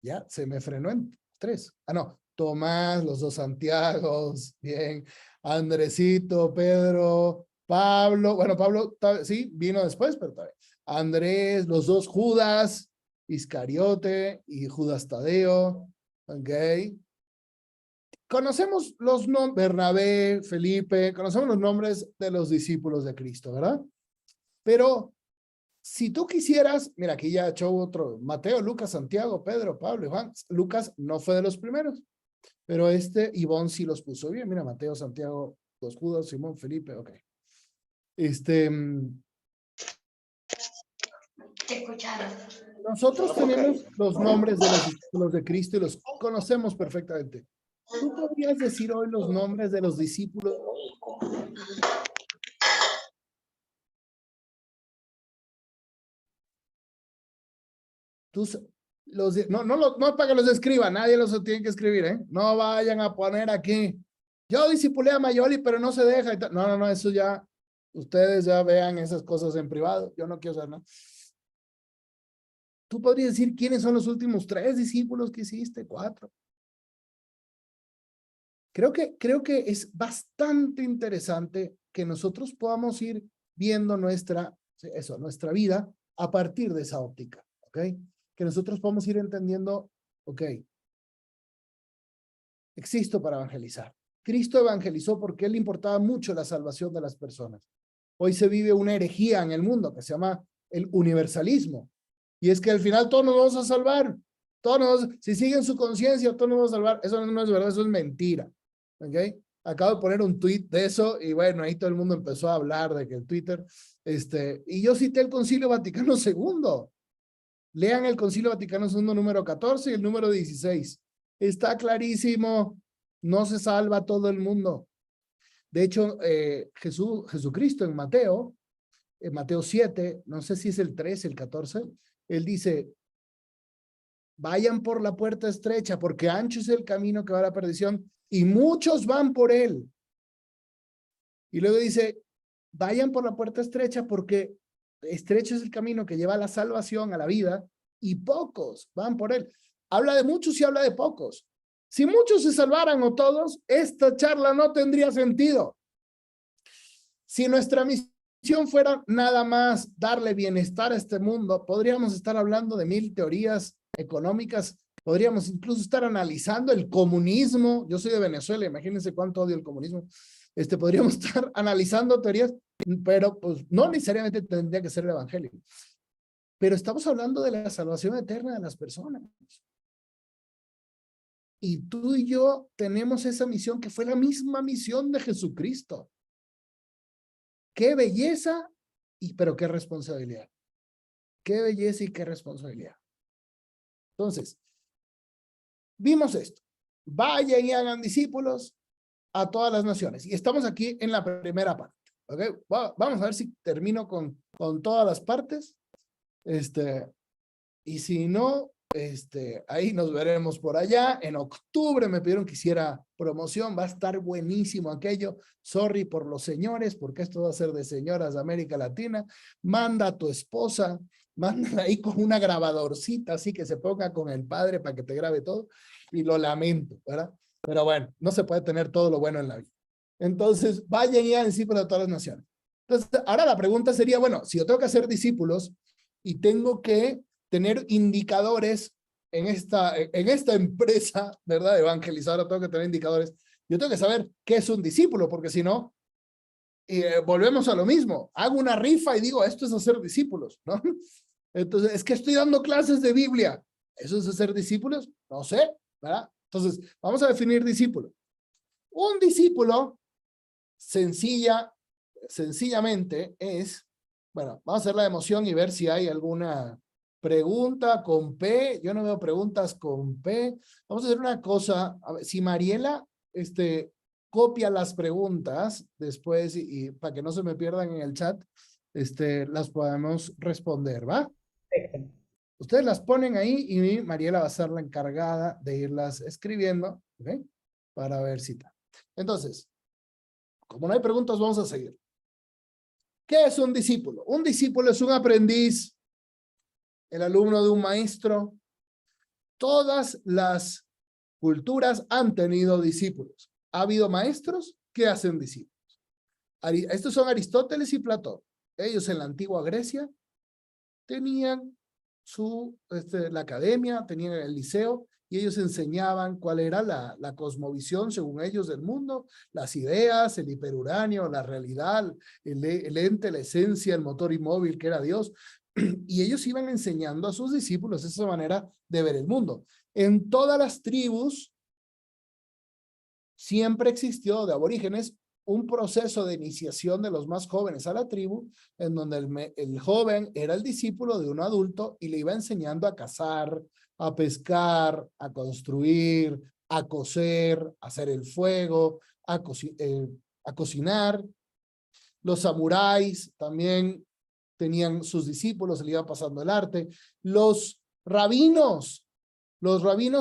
Ya, se me frenó en 3. Ah, no, Tomás, los 2 Santiagos, bien. Andresito, Pedro, Pablo, bueno, Pablo, sí, vino después, pero todavía. Andrés, los 2 Judas, Iscariote y Judas Tadeo, ok. Conocemos los nombres, Bernabé, Felipe, conocemos los nombres de los discípulos de Cristo, ¿verdad? Pero si tú quisieras, mira, aquí ya echó otro, Mateo, Lucas, Santiago, Pedro, Pablo y Juan. Lucas no fue de los primeros, pero Ivonne sí los puso bien. Mira, Mateo, Santiago, los Judas, Simón, Felipe, ok. Nosotros tenemos los nombres de los discípulos de Cristo y los conocemos perfectamente. ¿Tú podrías decir hoy los nombres de los discípulos? No para que los escriba, nadie los tiene que escribir, ¿eh? No vayan a poner aquí, yo discipulé a Mayoli, pero no se deja. Y tal. No, eso ya, ustedes ya vean esas cosas en privado, yo no quiero saber nada. ¿Tú podrías decir quiénes son los últimos 3 discípulos que hiciste? 4. Creo que es bastante interesante que nosotros podamos ir viendo nuestra vida a partir de esa óptica, ¿ok? Que nosotros podamos ir entendiendo, ok, existo para evangelizar. Cristo evangelizó porque a él le importaba mucho la salvación de las personas. Hoy se vive una herejía en el mundo que se llama el universalismo. Y es que al final todos nos vamos a salvar. Si siguen su conciencia, todos nos vamos a salvar. Eso no es verdad, eso es mentira. ¿Ok? Acabo de poner un tweet de eso y bueno, ahí todo el mundo empezó a hablar de que el Twitter, y yo cité el Concilio Vaticano II. Lean el Concilio Vaticano II número 14 y el número 16. Está clarísimo, no se salva todo el mundo. De hecho, Jesucristo en Mateo en Mateo 7, no sé si es el 13, el 14, él dice, vayan por la puerta estrecha, porque ancho es el camino que va a la perdición, y muchos van por él. Y luego dice, vayan por la puerta estrecha, porque estrecho es el camino que lleva a la salvación, a la vida, y pocos van por él. Habla de muchos y habla de pocos. Si muchos se salvaran o todos, esta charla no tendría sentido. Si nuestra misión fuera nada más darle bienestar a este mundo, podríamos estar hablando de 1000 teorías económicas, podríamos incluso estar analizando el comunismo. Yo soy de Venezuela, imagínense cuánto odio el comunismo. Podríamos estar analizando teorías, pero pues no necesariamente tendría que ser el evangelio. Pero estamos hablando de la salvación eterna de las personas. Y tú y yo tenemos esa misión que fue la misma misión de Jesucristo. Qué belleza, pero qué responsabilidad. Qué belleza y qué responsabilidad. Entonces, vimos esto. Vayan y hagan discípulos a todas las naciones. Y estamos aquí en la primera parte. ¿Okay? Vamos a ver si termino con todas las partes. Y si no, ahí nos veremos por allá. En octubre me pidieron que hiciera promoción. Va a estar buenísimo aquello. Sorry por los señores, porque esto va a ser de señoras de América Latina. Manda a tu esposa, mándala ahí con una grabadorcita, así que se ponga con el padre para que te grabe todo. Y lo lamento, ¿verdad? Pero bueno, no se puede tener todo lo bueno en la vida. Entonces, vayan y hagan discípulos de todas las naciones. Entonces, ahora la pregunta sería, bueno, si yo tengo que hacer discípulos y tengo que tener indicadores en esta empresa, ¿verdad? Evangelizadora, tengo que tener indicadores. Yo tengo que saber qué es un discípulo, porque si no, volvemos a lo mismo. Hago una rifa y digo, esto es hacer discípulos, ¿no? Entonces, es que estoy dando clases de Biblia. ¿Eso es hacer discípulos? No sé, ¿verdad? Entonces, vamos a definir discípulo. Un discípulo, sencillamente es, bueno, vamos a hacer la emoción y ver si hay alguna pregunta con P. Yo no veo preguntas con P. Vamos a hacer una cosa, a ver, si Mariela, copia las preguntas después y para que no se me pierdan en el chat, las podemos responder, ¿va? Perfecto. Ustedes las ponen ahí y Mariela va a ser la encargada de irlas escribiendo, ¿ok? Para ver si está. Entonces, como no hay preguntas, vamos a seguir. ¿Qué es un discípulo? Un discípulo es un aprendiz, el alumno de un maestro. Todas las culturas han tenido discípulos. Ha habido maestros que hacen discípulos. Estos son Aristóteles y Platón. Ellos en la antigua Grecia tenían la academia, tenían el liceo, y ellos enseñaban cuál era la cosmovisión, según ellos, del mundo, las ideas, el hiperuranio, la realidad, el ente, la esencia, el motor inmóvil que era Dios. Y ellos iban enseñando a sus discípulos esa manera de ver el mundo. En todas las tribus siempre existió, de aborígenes, un proceso de iniciación de los más jóvenes a la tribu, en donde el joven era el discípulo de un adulto y le iba enseñando a cazar, a pescar, a construir, a coser, a hacer el fuego, a cocinar. Los samuráis también tenían sus discípulos, se le iba pasando el arte. Los rabinos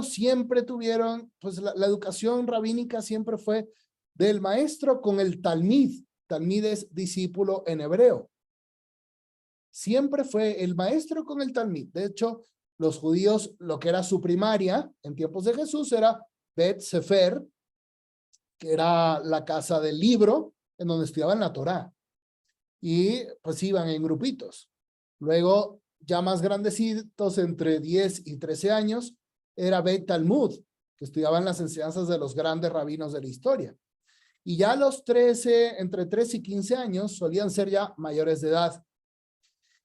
siempre tuvieron, pues la educación rabínica siempre fue del maestro con el talmid. Talmid es discípulo en hebreo. Siempre fue el maestro con el talmid. De hecho, los judíos, lo que era su primaria en tiempos de Jesús era Bet Sefer, que era la casa del libro en donde estudiaban la Torá. Y pues iban en grupitos. Luego, ya más grandecitos, entre 10 y 13 años, era Bet Talmud, que estudiaban las enseñanzas de los grandes rabinos de la historia. Y ya a los 13, entre 13 y 15 años, solían ser ya mayores de edad.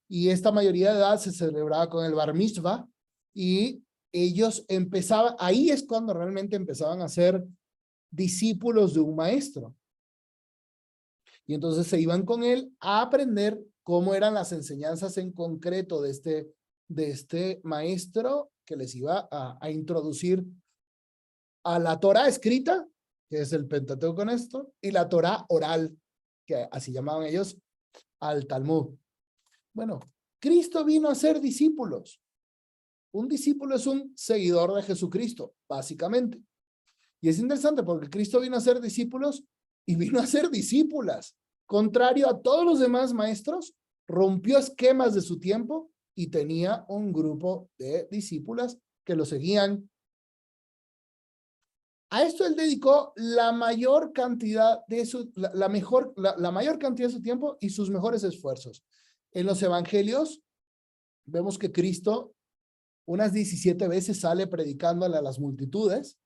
Y esta mayoría de edad se celebraba con el Bar Mitzvah, y ellos empezaban, ahí es cuando realmente empezaban a ser discípulos de un maestro. Y entonces se iban con él a aprender cómo eran las enseñanzas en concreto de este maestro que les iba a introducir a la Torá escrita, que es el Pentateuco con esto, y la Torá oral, que así llamaban ellos, al Talmud. Bueno, Cristo vino a ser discípulos. Un discípulo es un seguidor de Jesucristo, básicamente. Y es interesante porque Cristo vino a ser discípulos y vino a ser discípulas. Contrario a todos los demás maestros, rompió esquemas de su tiempo y tenía un grupo de discípulas que lo seguían. A esto él dedicó la mayor cantidad de su, la mayor cantidad de su tiempo y sus mejores esfuerzos. En los evangelios vemos que Cristo unas 17 veces sale predicándole a las multitudes,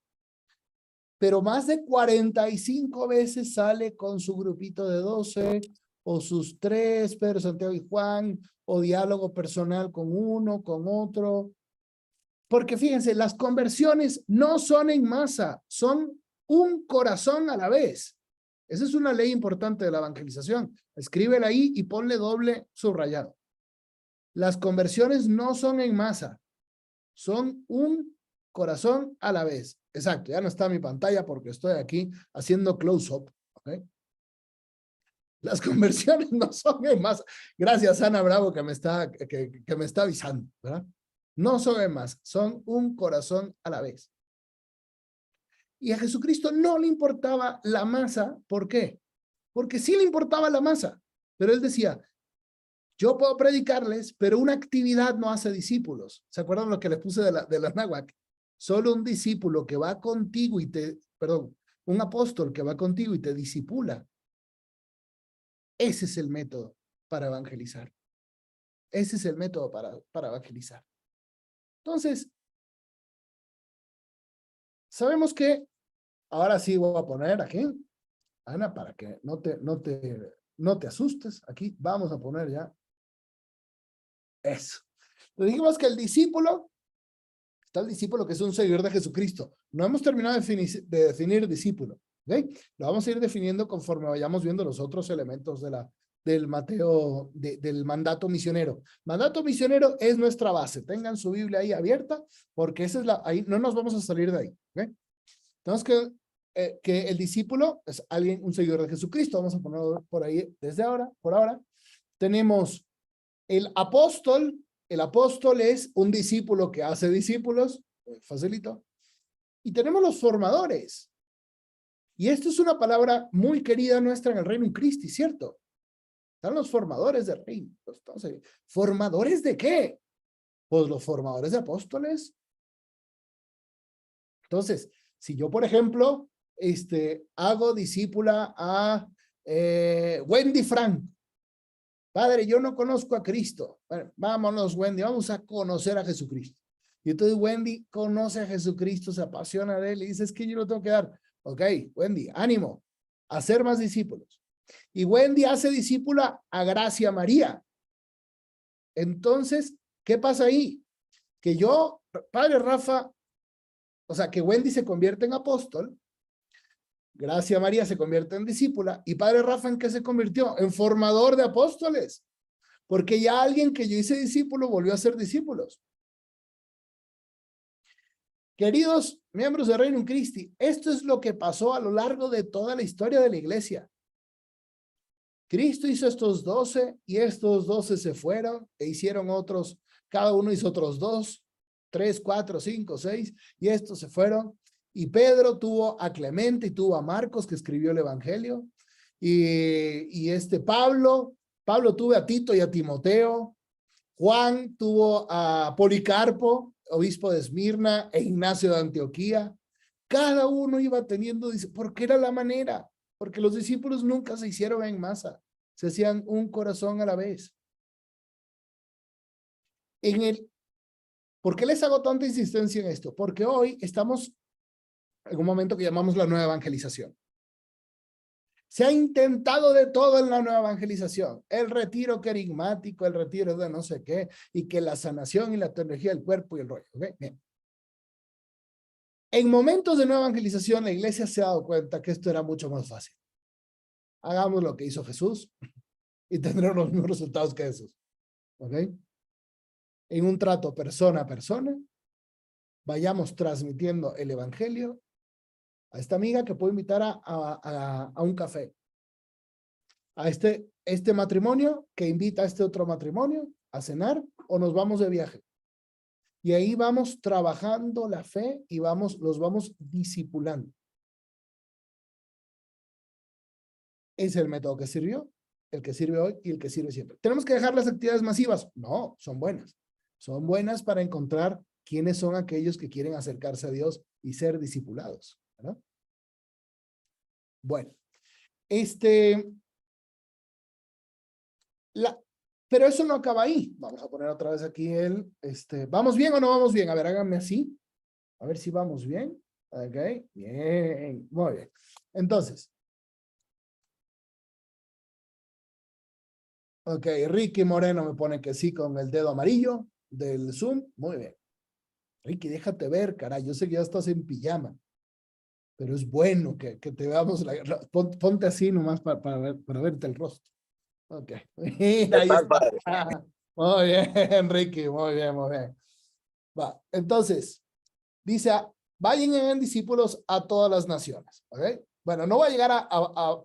pero más de 45 veces sale con su grupito de 12 o sus 3, Pedro, Santiago y Juan, o diálogo personal con uno, con otro. Porque fíjense, las conversiones no son en masa, son un corazón a la vez. Esa es una ley importante de la evangelización. Escríbela ahí y ponle doble subrayado. Las conversiones no son en masa, son un corazón a la vez. Exacto, ya no está mi pantalla porque estoy aquí haciendo close-up. ¿Okay? Las conversiones no son en masa. Gracias, Ana Bravo, que me está avisando, ¿verdad? No son en masa, son un corazón a la vez. Y a Jesucristo no le importaba la masa. ¿Por qué? Porque sí le importaba la masa. Pero él decía, yo puedo predicarles, pero una actividad no hace discípulos. ¿Se acuerdan lo que les puse de la náhuatl? Solo un discípulo que va contigo y un apóstol que va contigo y te discipula. Ese es el método para evangelizar. Ese es el método para evangelizar. Entonces, sabemos que, ahora sí voy a poner aquí, Ana, para que no te asustes, aquí vamos a poner ya eso. Le dijimos que el discípulo, está el discípulo que es un seguidor de Jesucristo. No hemos terminado de definir discípulo, ¿ok? Lo vamos a ir definiendo conforme vayamos viendo los otros elementos del mandato misionero. Mandato misionero es nuestra base. Tengan su Biblia ahí abierta, porque esa es ahí no nos vamos a salir de ahí, ¿ok? Tenemos que el discípulo es un seguidor de Jesucristo. Vamos a ponerlo por ahí por ahora. Tenemos el apóstol. El apóstol es un discípulo que hace discípulos, facilito. Y tenemos los formadores. Y esto es una palabra muy querida nuestra en el Reino Christi, ¿cierto? Están los formadores del reino. Entonces, ¿formadores de qué? Pues los formadores de apóstoles. Entonces, si yo, por ejemplo, hago discípula a Wendy Frank. Padre, yo no conozco a Cristo. Bueno, vámonos, Wendy, vamos a conocer a Jesucristo. Y entonces Wendy conoce a Jesucristo, se apasiona de él y dice, es que yo lo tengo que dar. Ok, Wendy, ánimo, a hacer más discípulos. Y Wendy hace discípula a Gracia María. Entonces, ¿qué pasa ahí? Que yo, Padre Rafa, o sea, que Wendy se convierte en apóstol, Gracia María se convierte en discípula, y Padre Rafa, ¿en qué se convirtió? En formador de apóstoles, porque ya alguien que yo hice discípulo volvió a ser discípulos. Queridos miembros de Reino Christi, esto es lo que pasó a lo largo de toda la historia de la iglesia. Cristo hizo estos 12 y estos 12 se fueron e hicieron otros, cada uno hizo otros 2, 3, 4, 5, 6 y estos se fueron. Y Pedro tuvo a Clemente y tuvo a Marcos que escribió el evangelio. Y Pablo tuvo a Tito y a Timoteo. Juan tuvo a Policarpo, obispo de Esmirna, e Ignacio de Antioquía. Cada uno iba teniendo, porque era la manera, porque los discípulos nunca se hicieron en masa, se hacían un corazón a la vez. ¿Por qué les hago tanta insistencia en esto? Porque hoy estamos en un momento que llamamos la nueva evangelización. Se ha intentado de todo en la nueva evangelización. El retiro querigmático, el retiro de no sé qué, y que la sanación y la teología del cuerpo y el rollo. ¿Okay? Bien. En momentos de nueva evangelización, la iglesia se ha dado cuenta que esto era mucho más fácil. Hagamos lo que hizo Jesús y tendremos los mismos resultados que Jesús. ¿Ok? En un trato persona a persona, vayamos transmitiendo el evangelio a esta amiga que puedo invitar a un café. a este matrimonio que invita a este otro matrimonio a cenar o nos vamos de viaje. Y ahí vamos trabajando la fe y los vamos discipulando. Es el método que sirvió, el que sirve hoy y el que sirve siempre. ¿Tenemos que dejar las actividades masivas? No, son buenas. Son buenas para encontrar quiénes son aquellos que quieren acercarse a Dios y ser discipulados, ¿verdad? Bueno, pero eso no acaba ahí. Vamos a poner otra vez aquí ¿vamos bien o no vamos bien? A ver, háganme así. A ver si vamos bien. Ok, bien, muy bien. Entonces, ok, Ricky Moreno me pone que sí con el dedo amarillo del Zoom. Muy bien. Ricky, déjate ver, caray. Yo sé que ya estás en pijama, pero es bueno que te veamos. Ponte así nomás para verte el rostro. Ok. Ahí está. Muy bien, Ricky. Muy bien, muy bien. Va. Entonces, dice, vayan y hagan discípulos a todas las naciones. ¿Ok? Bueno, no va a llegar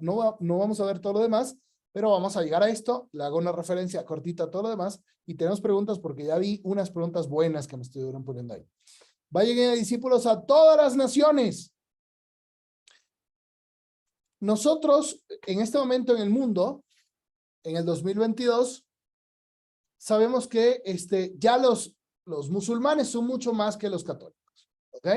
no vamos a ver todo lo demás, pero vamos a llegar a esto. Le hago una referencia cortita a todo lo demás y tenemos preguntas porque ya vi unas preguntas buenas que me estuvieron poniendo ahí. Vayan y hagan discípulos a todas las naciones. Nosotros, en este momento en el mundo, en el 2022, sabemos que ya los musulmanes son mucho más que los católicos. ¿Ok?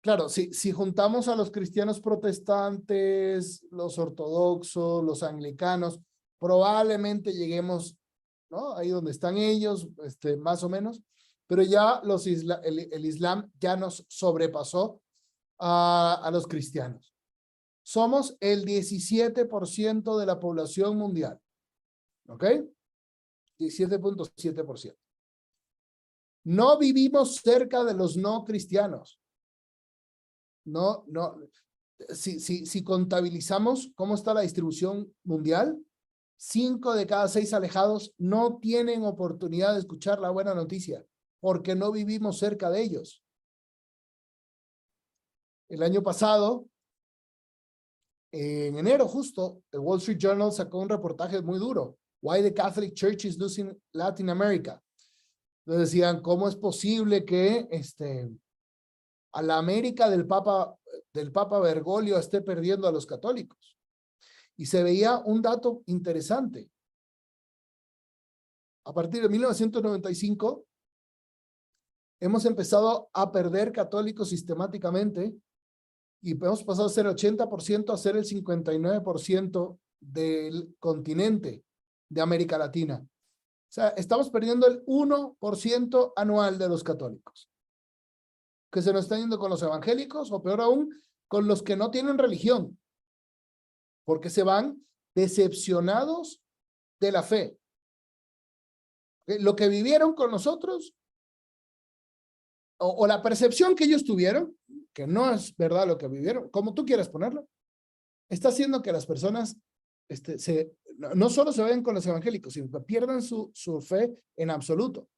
Claro, si juntamos a los cristianos protestantes, los ortodoxos, los anglicanos, probablemente lleguemos, ¿no? Ahí donde están ellos, más o menos, pero ya el Islam ya nos sobrepasó a los cristianos. Somos el 17% de la población mundial, ¿ok? 17.7%. No vivimos cerca de los no cristianos. No, si contabilizamos cómo está la distribución mundial, 5 de cada 6 alejados no tienen oportunidad de escuchar la buena noticia, porque no vivimos cerca de ellos. El año pasado, en enero justo, el Wall Street Journal sacó un reportaje muy duro. Why the Catholic Church is losing Latin America. Entonces decían, ¿cómo es posible que a la América del Papa Bergoglio esté perdiendo a los católicos? Y se veía un dato interesante. A partir de 1995, hemos empezado a perder católicos sistemáticamente y hemos pasado a ser 80% a ser el 59% del continente de América Latina. O sea, estamos perdiendo el 1% anual de los católicos, que se nos están yendo con los evangélicos o peor aún, con los que no tienen religión, porque se van decepcionados de la fe. Lo que vivieron con nosotros o la percepción que ellos tuvieron, que no es verdad lo que vivieron, como tú quieras ponerlo, está haciendo que las personas no solo se vayan con los evangélicos, sino que pierdan su fe en absoluto.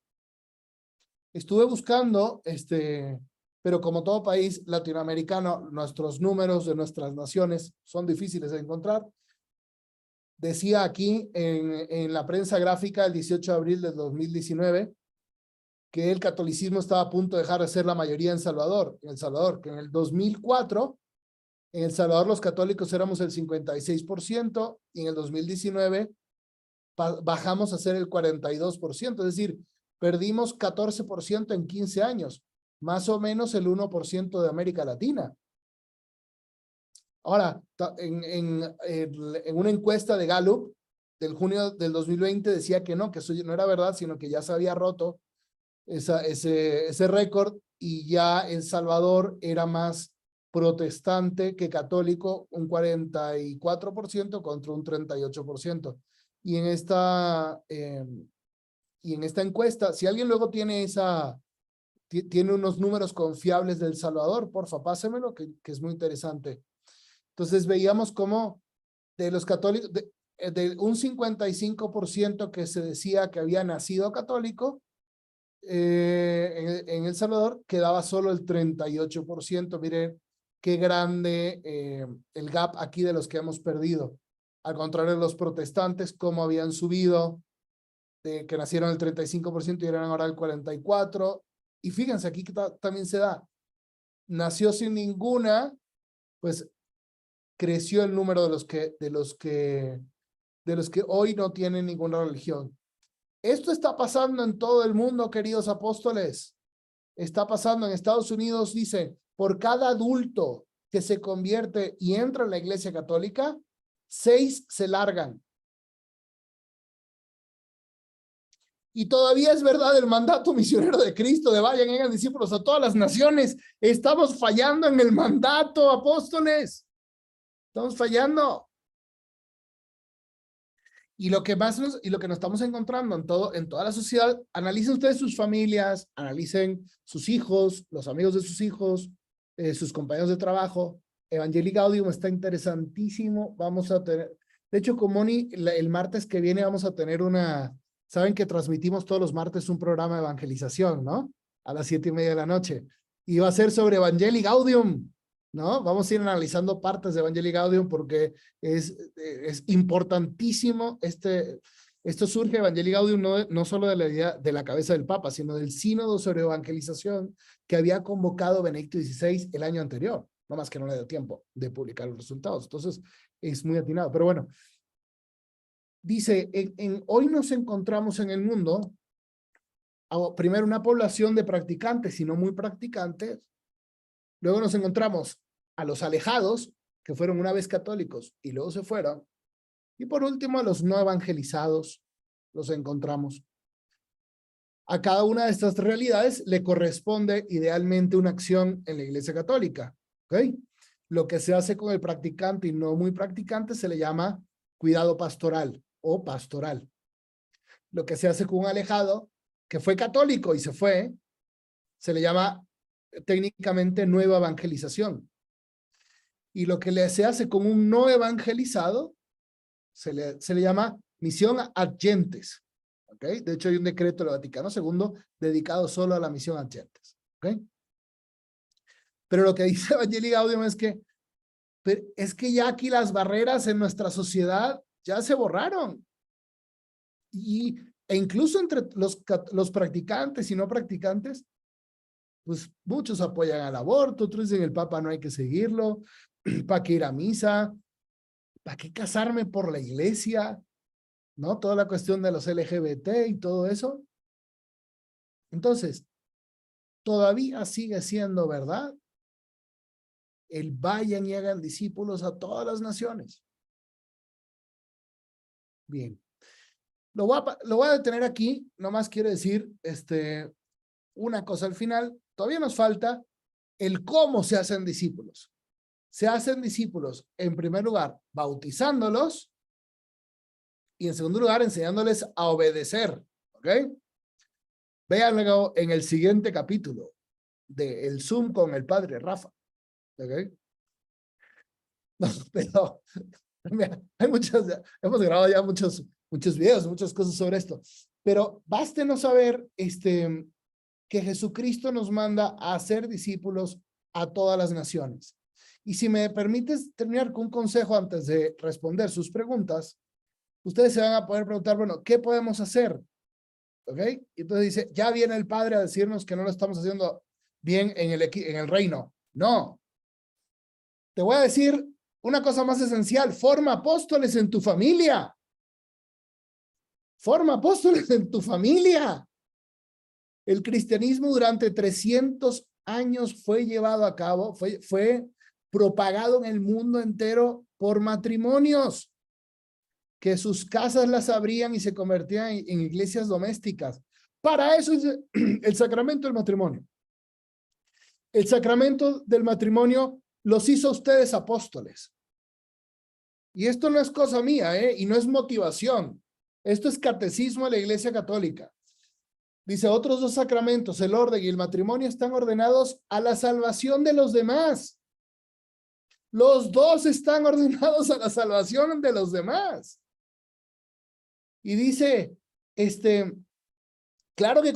Estuve buscando, pero como todo país latinoamericano, nuestros números de nuestras naciones son difíciles de encontrar. Decía aquí en la prensa gráfica el 18 de abril del 2019 que el catolicismo estaba a punto de dejar de ser la mayoría en El Salvador, que en el 2004, en El Salvador los católicos éramos el 56% y en el 2019 bajamos a ser el 42%, es decir, perdimos 14% en 15 años, más o menos el 1% de América Latina. Ahora, en una encuesta de Gallup del junio del 2020 decía que no, que eso no era verdad, sino que ya se había roto ese récord y ya El Salvador era más protestante que católico, un 44% contra un 38%. Y en esta encuesta, si alguien luego tiene unos números confiables de El Salvador, porfa, pásemelo, que es muy interesante. Entonces veíamos cómo de los católicos, de un 55% que se decía que había nacido católico, en El Salvador quedaba solo el 38%. Miren qué grande el gap aquí de los que hemos perdido. Al contrario de los protestantes, cómo habían subido, que nacieron el 35% y eran ahora el 44%. Y fíjense, aquí también se da. Nació sin ninguna, pues creció el número de los que hoy no tienen ninguna religión. Esto está pasando en todo el mundo, queridos apóstoles. Está pasando en Estados Unidos, dice, por cada adulto que se convierte y entra en la Iglesia Católica, 6 se largan. Y todavía es verdad el mandato misionero de Cristo de vayan y hagan discípulos a todas las naciones. Estamos fallando en el mandato, apóstoles. Estamos fallando. Y lo que nos estamos encontrando en toda la sociedad, analicen ustedes sus familias, analicen sus hijos, los amigos de sus hijos, sus compañeros de trabajo. Evangelii Gaudium está interesantísimo. Vamos a tener, de hecho, con Moni, el martes que viene vamos a tener saben que transmitimos todos los martes un programa de evangelización, ¿no? A las 7:30 de la noche. Y va a ser sobre Evangelii Gaudium, ¿no? Vamos a ir analizando partes de Evangelii Gaudium porque es importantísimo. Esto surge, Evangelii Gaudium, no solo de la idea de la cabeza del Papa, sino del sínodo sobre evangelización que había convocado Benedicto XVI el año anterior. No más que no le dio tiempo de publicar los resultados. Entonces, es muy atinado. Pero bueno, dice, hoy nos encontramos en el mundo, primero una población de practicantes y no muy practicantes. Luego nos encontramos a los alejados, que fueron una vez católicos y luego se fueron. Y por último, a los no evangelizados, los encontramos. A cada una de estas realidades le corresponde idealmente una acción en la Iglesia Católica. ¿Ok? Lo que se hace con el practicante y no muy practicante se le llama cuidado pastoral o pastoral. Lo que se hace con un alejado que fue católico y se fue, se le llama técnicamente nueva evangelización. Y lo que se hace con un no evangelizado se le llama misión ad gentes. ¿Okay? De hecho, hay un decreto del Vaticano II dedicado solo a la misión ad gentes. ¿Okay? Pero lo que dice Evangelii Gaudium es que ya aquí las barreras en nuestra sociedad ya se borraron. E incluso entre los practicantes y no practicantes, pues muchos apoyan al aborto, otros dicen el Papa no hay que seguirlo, ¿para qué ir a misa? ¿Para qué casarme por la iglesia? ¿No? Toda la cuestión de los LGBT y todo eso. Entonces, todavía sigue siendo verdad el vayan y hagan discípulos a todas las naciones. Bien. Lo voy a detener aquí, nomás quiero decir una cosa al final. Todavía nos falta el cómo se hacen discípulos. Se hacen discípulos, en primer lugar, bautizándolos y en segundo lugar, enseñándoles a obedecer. ¿Ok? Véanlo en el siguiente capítulo del Zoom con el padre Rafa. ¿Ok? No, pero mira, hemos grabado ya muchos videos, muchas cosas sobre esto. Pero bástenos saber que Jesucristo nos manda a hacer discípulos a todas las naciones. Y si me permites terminar con un consejo antes de responder sus preguntas, ustedes se van a poder preguntar, bueno, ¿qué podemos hacer? ¿Ok? Y entonces dice, ya viene el Padre a decirnos que no lo estamos haciendo bien en el reino. No. Te voy a decir una cosa más esencial, forma apóstoles en tu familia. Forma apóstoles en tu familia. El cristianismo durante 300 años fue llevado a cabo, fue propagado en el mundo entero por matrimonios que sus casas las abrían y se convertían en iglesias domésticas. Para eso es el sacramento del matrimonio. El sacramento del matrimonio los hizo ustedes apóstoles. Y esto no es cosa mía, y no es motivación. Esto es catecismo de la Iglesia Católica. Dice, otros dos sacramentos, el orden y el matrimonio, están ordenados a la salvación de los demás. Los dos están ordenados a la salvación de los demás. Y dice, claro que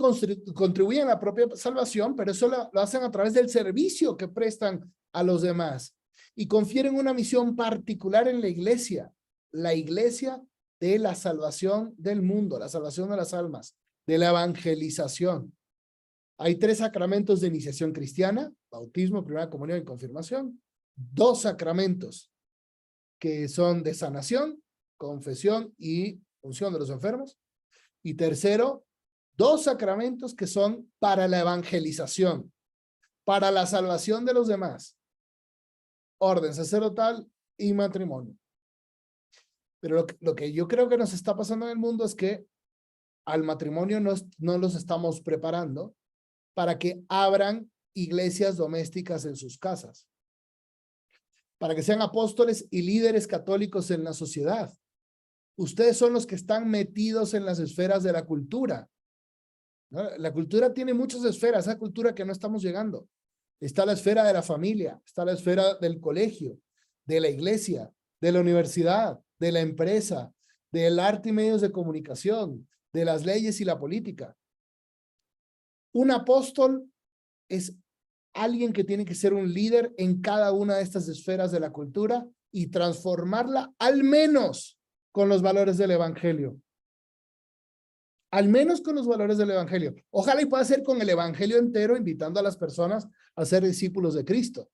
contribuyen a la propia salvación, pero eso lo hacen a través del servicio que prestan a los demás. Y confieren una misión particular en la iglesia. la iglesia de la salvación del mundo, la salvación de las almas, de la evangelización. Hay 3 sacramentos de iniciación cristiana: bautismo, primera comunión y confirmación. 2 sacramentos que son de sanación, confesión y unción de los enfermos. Y tercero, 2 sacramentos que son para la evangelización, para la salvación de los demás: orden sacerdotal y matrimonio. Pero lo que yo creo que nos está pasando en el mundo es que al matrimonio no los estamos preparando para que abran iglesias domésticas en sus casas, para que sean apóstoles y líderes católicos en la sociedad. Ustedes son los que están metidos en las esferas de la cultura, ¿no? La cultura tiene muchas esferas, esa cultura que no estamos llegando. Está la esfera de la familia, está la esfera del colegio, de la iglesia, de la universidad, de la empresa, del arte y medios de comunicación, de las leyes y la política. Un apóstol es alguien que tiene que ser un líder en cada una de estas esferas de la cultura y transformarla al menos con los valores del evangelio. Al menos con los valores del evangelio. Ojalá y pueda ser con el evangelio entero, invitando a las personas a ser discípulos de Cristo.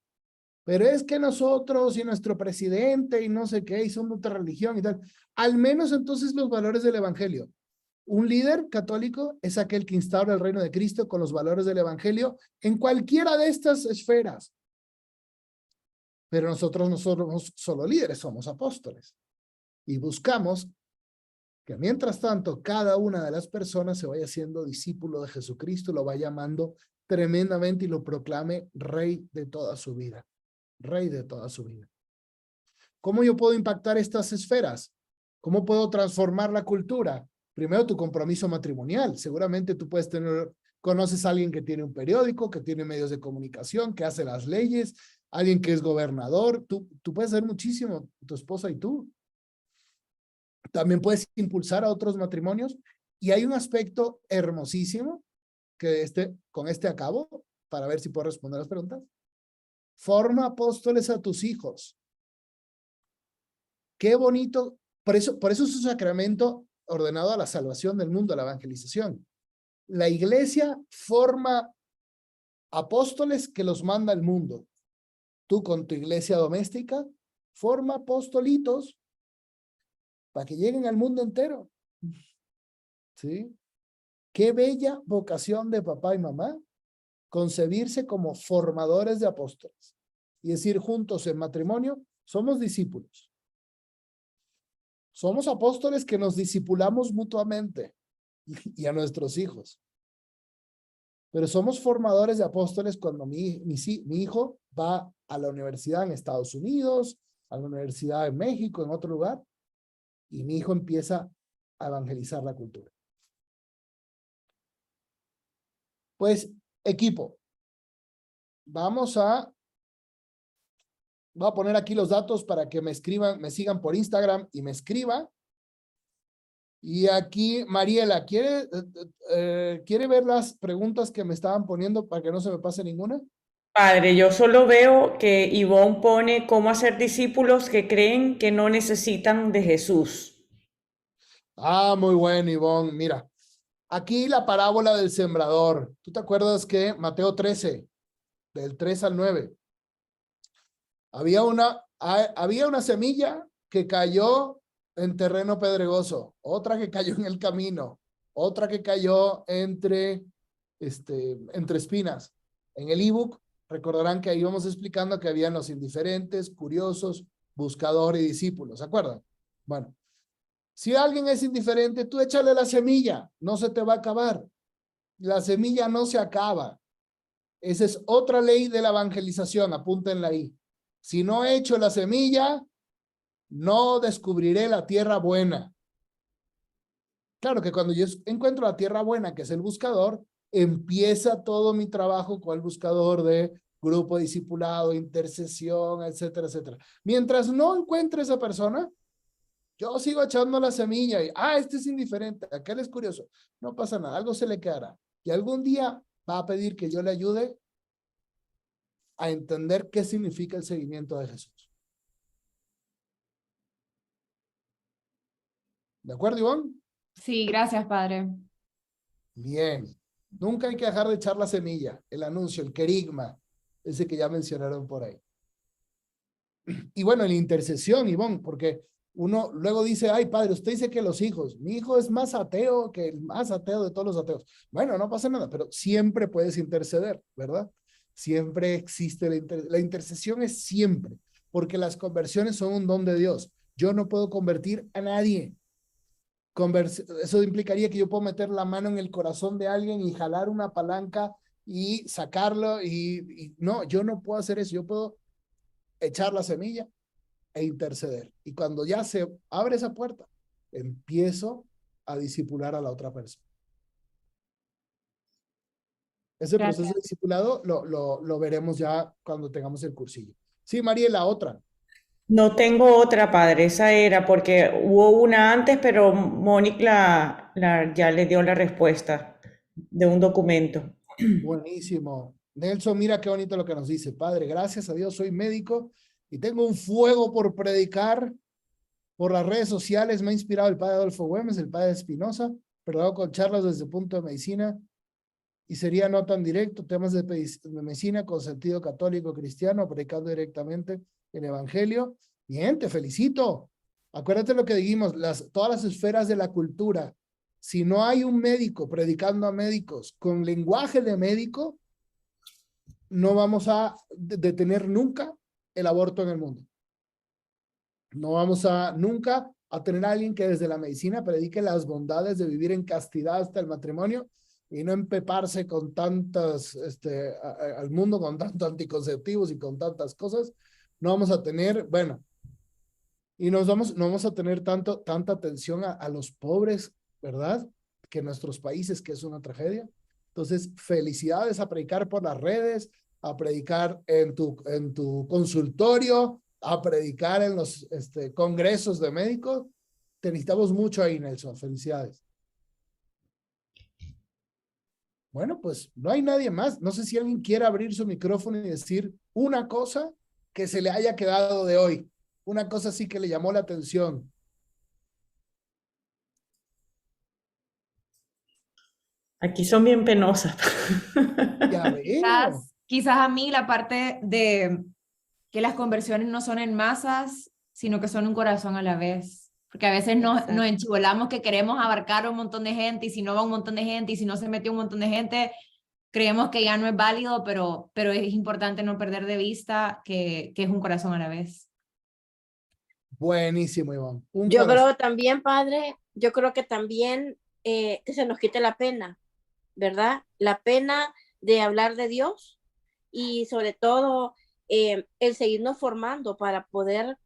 Pero es que nosotros y nuestro presidente y no sé qué, y son otra religión y tal. Al menos entonces los valores del evangelio. Un líder católico es aquel que instaura el reino de Cristo con los valores del evangelio en cualquiera de estas esferas. Pero nosotros no somos solo líderes, somos apóstoles. Y buscamos que mientras tanto cada una de las personas se vaya siendo discípulo de Jesucristo, lo vaya amando tremendamente y lo proclame rey de toda su vida. Rey de toda su vida. ¿Cómo yo puedo impactar estas esferas? ¿Cómo puedo transformar la cultura? Primero, tu compromiso matrimonial. Seguramente tú puedes conoces a alguien que tiene un periódico, que tiene medios de comunicación, que hace las leyes, alguien que es gobernador. Tú puedes hacer muchísimo, tu esposa y tú. También puedes impulsar a otros matrimonios. Y hay un aspecto hermosísimo que con este acabo, para ver si puedo responder las preguntas. Forma apóstoles a tus hijos. Qué bonito. Por eso es un sacramento ordenado a la salvación del mundo, a la evangelización. La iglesia forma apóstoles que los manda el mundo. Tú con tu iglesia doméstica, forma apostolitos para que lleguen al mundo entero. ¿Sí? Qué bella vocación de papá y mamá, concebirse como formadores de apóstoles y decir juntos en matrimonio, somos discípulos. Somos apóstoles que nos discipulamos mutuamente y a nuestros hijos. Pero somos formadores de apóstoles cuando mi hijo va a la universidad en Estados Unidos, a la universidad en México, en otro lugar, y mi hijo empieza a evangelizar la cultura. Pues, equipo, voy a poner aquí los datos para que me escriban, me sigan por Instagram y me escriban. Y aquí, Mariela, ¿quiere ver las preguntas que me estaban poniendo para que no se me pase ninguna? Padre, yo solo veo que Ivonne pone cómo hacer discípulos que creen que no necesitan de Jesús. Ah, muy bueno, Ivonne. Mira, aquí la parábola del sembrador. ¿Tú te acuerdas que Mateo 13, del 3 al 9, había una semilla que cayó en terreno pedregoso, otra que cayó en el camino, otra que cayó entre espinas. En el ebook recordarán que ahí íbamos explicando que habían los indiferentes, curiosos, buscador y discípulos, ¿se acuerdan? Bueno, si alguien es indiferente, tú échale la semilla, no se te va a acabar. La semilla no se acaba. Esa es otra ley de la evangelización, apúntenla ahí. Si no echo la semilla, no descubriré la tierra buena. Claro que cuando yo encuentro la tierra buena, que es el buscador, empieza todo mi trabajo con el buscador de grupo discipulado, intercesión, etcétera, etcétera. Mientras no encuentre esa persona, yo sigo echando la semilla y, este es indiferente, aquel es curioso. No pasa nada, algo se le quedará. Y algún día va a pedir que yo le ayude a entender qué significa el seguimiento de Jesús. ¿De acuerdo, Ivonne? Sí, gracias, Padre. Bien. Nunca hay que dejar de echar la semilla, el anuncio, el querigma, ese que ya mencionaron por ahí. Y bueno, la intercesión, Ivonne, porque uno luego dice, ay, padre, usted dice que los hijos, mi hijo es más ateo que el más ateo de todos los ateos. Bueno, no pasa nada, pero siempre puedes interceder, ¿verdad? Siempre existe la intercesión es siempre, porque las conversiones son un don de Dios. Yo no puedo convertir a nadie. Eso implicaría que yo puedo meter la mano en el corazón de alguien y jalar una palanca y sacarlo y no, yo no puedo hacer eso. Yo puedo echar la semilla e interceder. Y cuando ya se abre esa puerta, empiezo a discipular a la otra persona. Ese Gracias. proceso de discipulado lo veremos ya cuando tengamos el cursillo. Sí, María, la otra. No tengo otra, padre, esa era porque hubo una antes, pero Mónica ya le dio la respuesta de un documento. Buenísimo. Nelson, mira qué bonito lo que nos dice. Padre, gracias a Dios soy médico y tengo un fuego por predicar por las redes sociales. Me ha inspirado el padre Adolfo Güemes, el padre Espinosa, pero hago con charlas desde el punto de medicina y sería no tan directo, temas de medicina con sentido católico cristiano, predicando directamente el evangelio. Bien, te felicito. Acuérdate lo que dijimos, todas las esferas de la cultura. Si no hay un médico predicando a médicos con lenguaje de médico, no vamos a detener nunca el aborto en el mundo. No vamos a nunca a tener a alguien que desde la medicina predique las bondades de vivir en castidad hasta el matrimonio y no empeparse con tantas, al mundo con tantos anticonceptivos y con tantas cosas. No vamos a tener, bueno, y no vamos a tener tanta atención a los pobres, ¿verdad? Que en nuestros países, que es una tragedia. Entonces, felicidades a predicar por las redes, a predicar en tu consultorio, a predicar en los congresos de médicos. Te necesitamos mucho ahí, Nelson. Felicidades. Bueno, pues no hay nadie más. No sé si alguien quiere abrir su micrófono y decir una cosa que se le haya quedado de hoy. Una cosa así que le llamó la atención. Aquí son bien penosas. Ya veo. Quizás a mí la parte de que las conversiones no son en masas, sino que son un corazón a la vez. Porque a veces nos enchivolamos que queremos abarcar a un montón de gente y si no va un montón de gente y si no se mete un montón de gente, creemos que ya no es válido, pero es importante no perder de vista que es un corazón a la vez. Buenísimo, Iván. Yo creo también, padre, yo creo que también que se nos quite la pena, ¿verdad? La pena de hablar de Dios y sobre todo el seguirnos formando para poder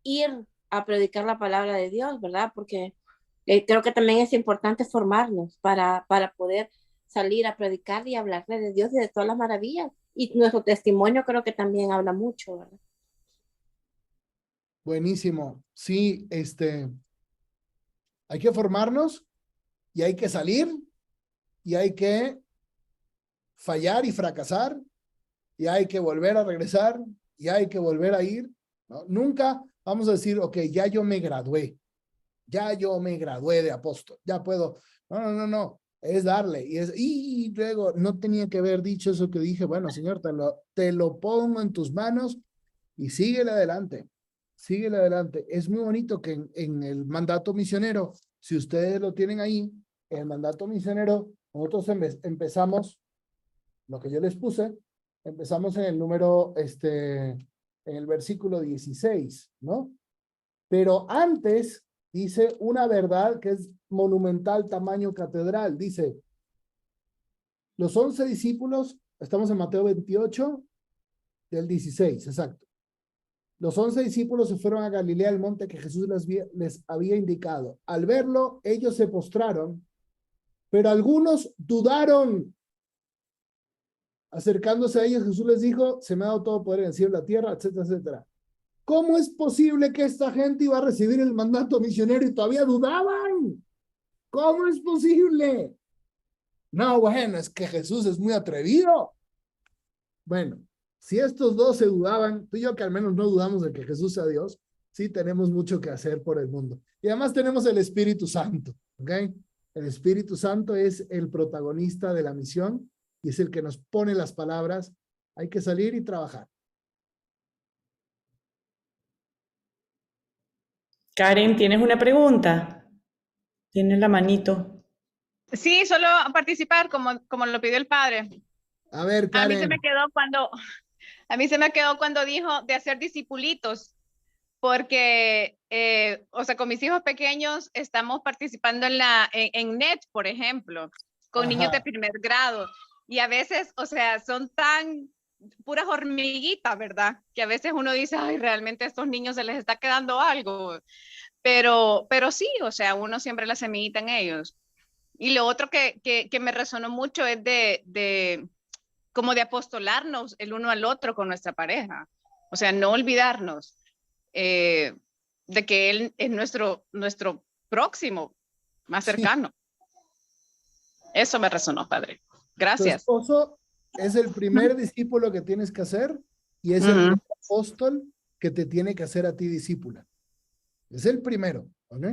ir a predicar la palabra de Dios, ¿verdad? Porque creo que también es importante formarnos para poder salir a predicar y hablarle de Dios y de todas las maravillas. Y nuestro testimonio creo que también habla mucho, ¿verdad? Buenísimo. Sí, hay que formarnos y hay que salir y hay que fallar y fracasar y hay que volver a regresar y hay que volver a ir, ¿no? Nunca vamos a decir, ok, ya yo me gradué de apóstol, ya puedo. No, es darle. Y luego no tenía que haber dicho eso que dije, bueno, Señor, te lo pongo en tus manos y síguele adelante. Síguele adelante. Es muy bonito que en el mandato misionero, si ustedes lo tienen ahí, el mandato misionero, nosotros empezamos, lo que yo les puse, empezamos en el número, en el versículo 16, ¿no? Pero antes dice una verdad que es monumental, tamaño catedral. Dice, los 11 discípulos, estamos en Mateo 28, del 16, exacto. Los 11 discípulos se fueron a Galilea, al monte que Jesús les había indicado. Al verlo, ellos se postraron, pero algunos dudaron. Acercándose a ellos, Jesús les dijo, se me ha dado todo poder en el cielo y la tierra, etcétera, etcétera. ¿Cómo es posible que esta gente iba a recibir el mandato misionero y todavía dudaban? ¿Cómo es posible? No, bueno, es que Jesús es muy atrevido. Bueno, si estos dos se dudaban, tú y yo que al menos no dudamos de que Jesús sea Dios, sí tenemos mucho que hacer por el mundo. Y además tenemos el Espíritu Santo, ¿ok? El Espíritu Santo es el protagonista de la misión y es el que nos pone las palabras. Hay que salir y trabajar. Karen, ¿tienes una pregunta? Tienes la manito. Sí, solo participar como lo pidió el padre. A ver, A mí se Karen. me quedó cuando dijo de hacer discipulitos, porque, o sea, con mis hijos pequeños estamos participando en NET, por ejemplo, con niños de primer grado, y a veces, o sea, son tan puras hormiguitas, ¿verdad? Que a veces uno dice, ay, realmente a estos niños se les está quedando algo, pero sí, o sea, uno siempre la semillita en ellos. Y lo otro que me resonó mucho es como de apostolarnos el uno al otro con nuestra pareja. O sea, no olvidarnos de que él es nuestro próximo, más cercano. Eso me resonó, padre. Gracias. Tu esposo es el primer discípulo que tienes que hacer y es el apóstol que te tiene que hacer a ti discípula. Es el primero, ¿ok?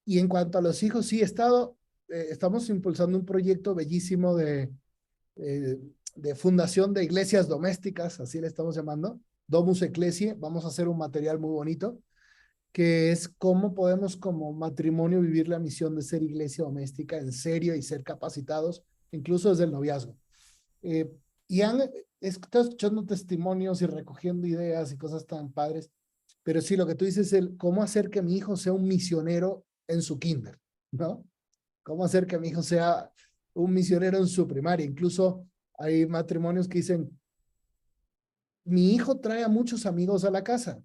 Y en cuanto a los hijos, sí, estamos impulsando un proyecto bellísimo de fundación de iglesias domésticas, así le estamos llamando, Domus Ecclesiae. Vamos a hacer un material muy bonito, que es cómo podemos como matrimonio vivir la misión de ser iglesia doméstica en serio y ser capacitados, incluso desde el noviazgo. Y han estado escuchando testimonios y recogiendo ideas y cosas tan padres, pero sí, lo que tú dices es cómo hacer que mi hijo sea un misionero en su kinder, ¿no? Cómo hacer que mi hijo sea un misionero en su primaria. Incluso hay matrimonios que dicen, mi hijo trae a muchos amigos a la casa.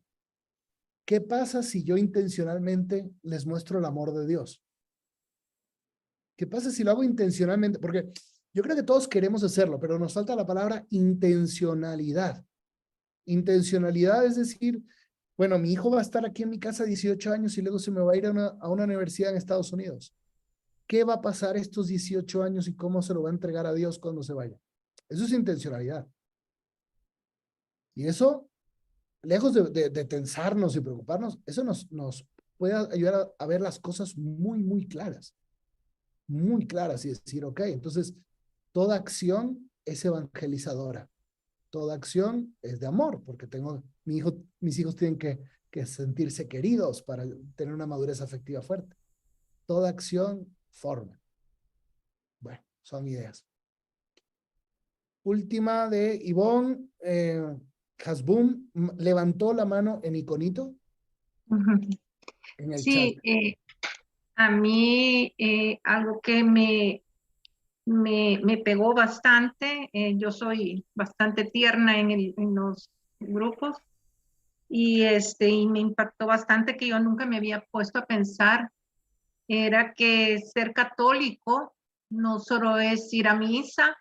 ¿Qué pasa si yo intencionalmente les muestro el amor de Dios? ¿Qué pasa si lo hago intencionalmente? Porque yo creo que todos queremos hacerlo, pero nos falta la palabra intencionalidad. Intencionalidad es decir, bueno, mi hijo va a estar aquí en mi casa 18 años y luego se me va a ir a una universidad en Estados Unidos. ¿Qué va a pasar estos 18 años y cómo se lo va a entregar a Dios cuando se vaya? Eso es intencionalidad. Y eso, lejos de tensarnos y preocuparnos, eso nos puede ayudar a ver las cosas muy claras y decir, ok, entonces toda acción es evangelizadora, toda acción es de amor, porque mis hijos tienen que sentirse queridos para tener una madurez afectiva fuerte. Toda acción forma. Bueno, son ideas. Última de Ivonne Hasbun, levantó la mano en iconito en el chat. Sí, a mí algo que me pegó bastante, yo soy bastante tierna en los grupos y me impactó bastante que yo nunca me había puesto a pensar, era que ser católico no solo es ir a misa,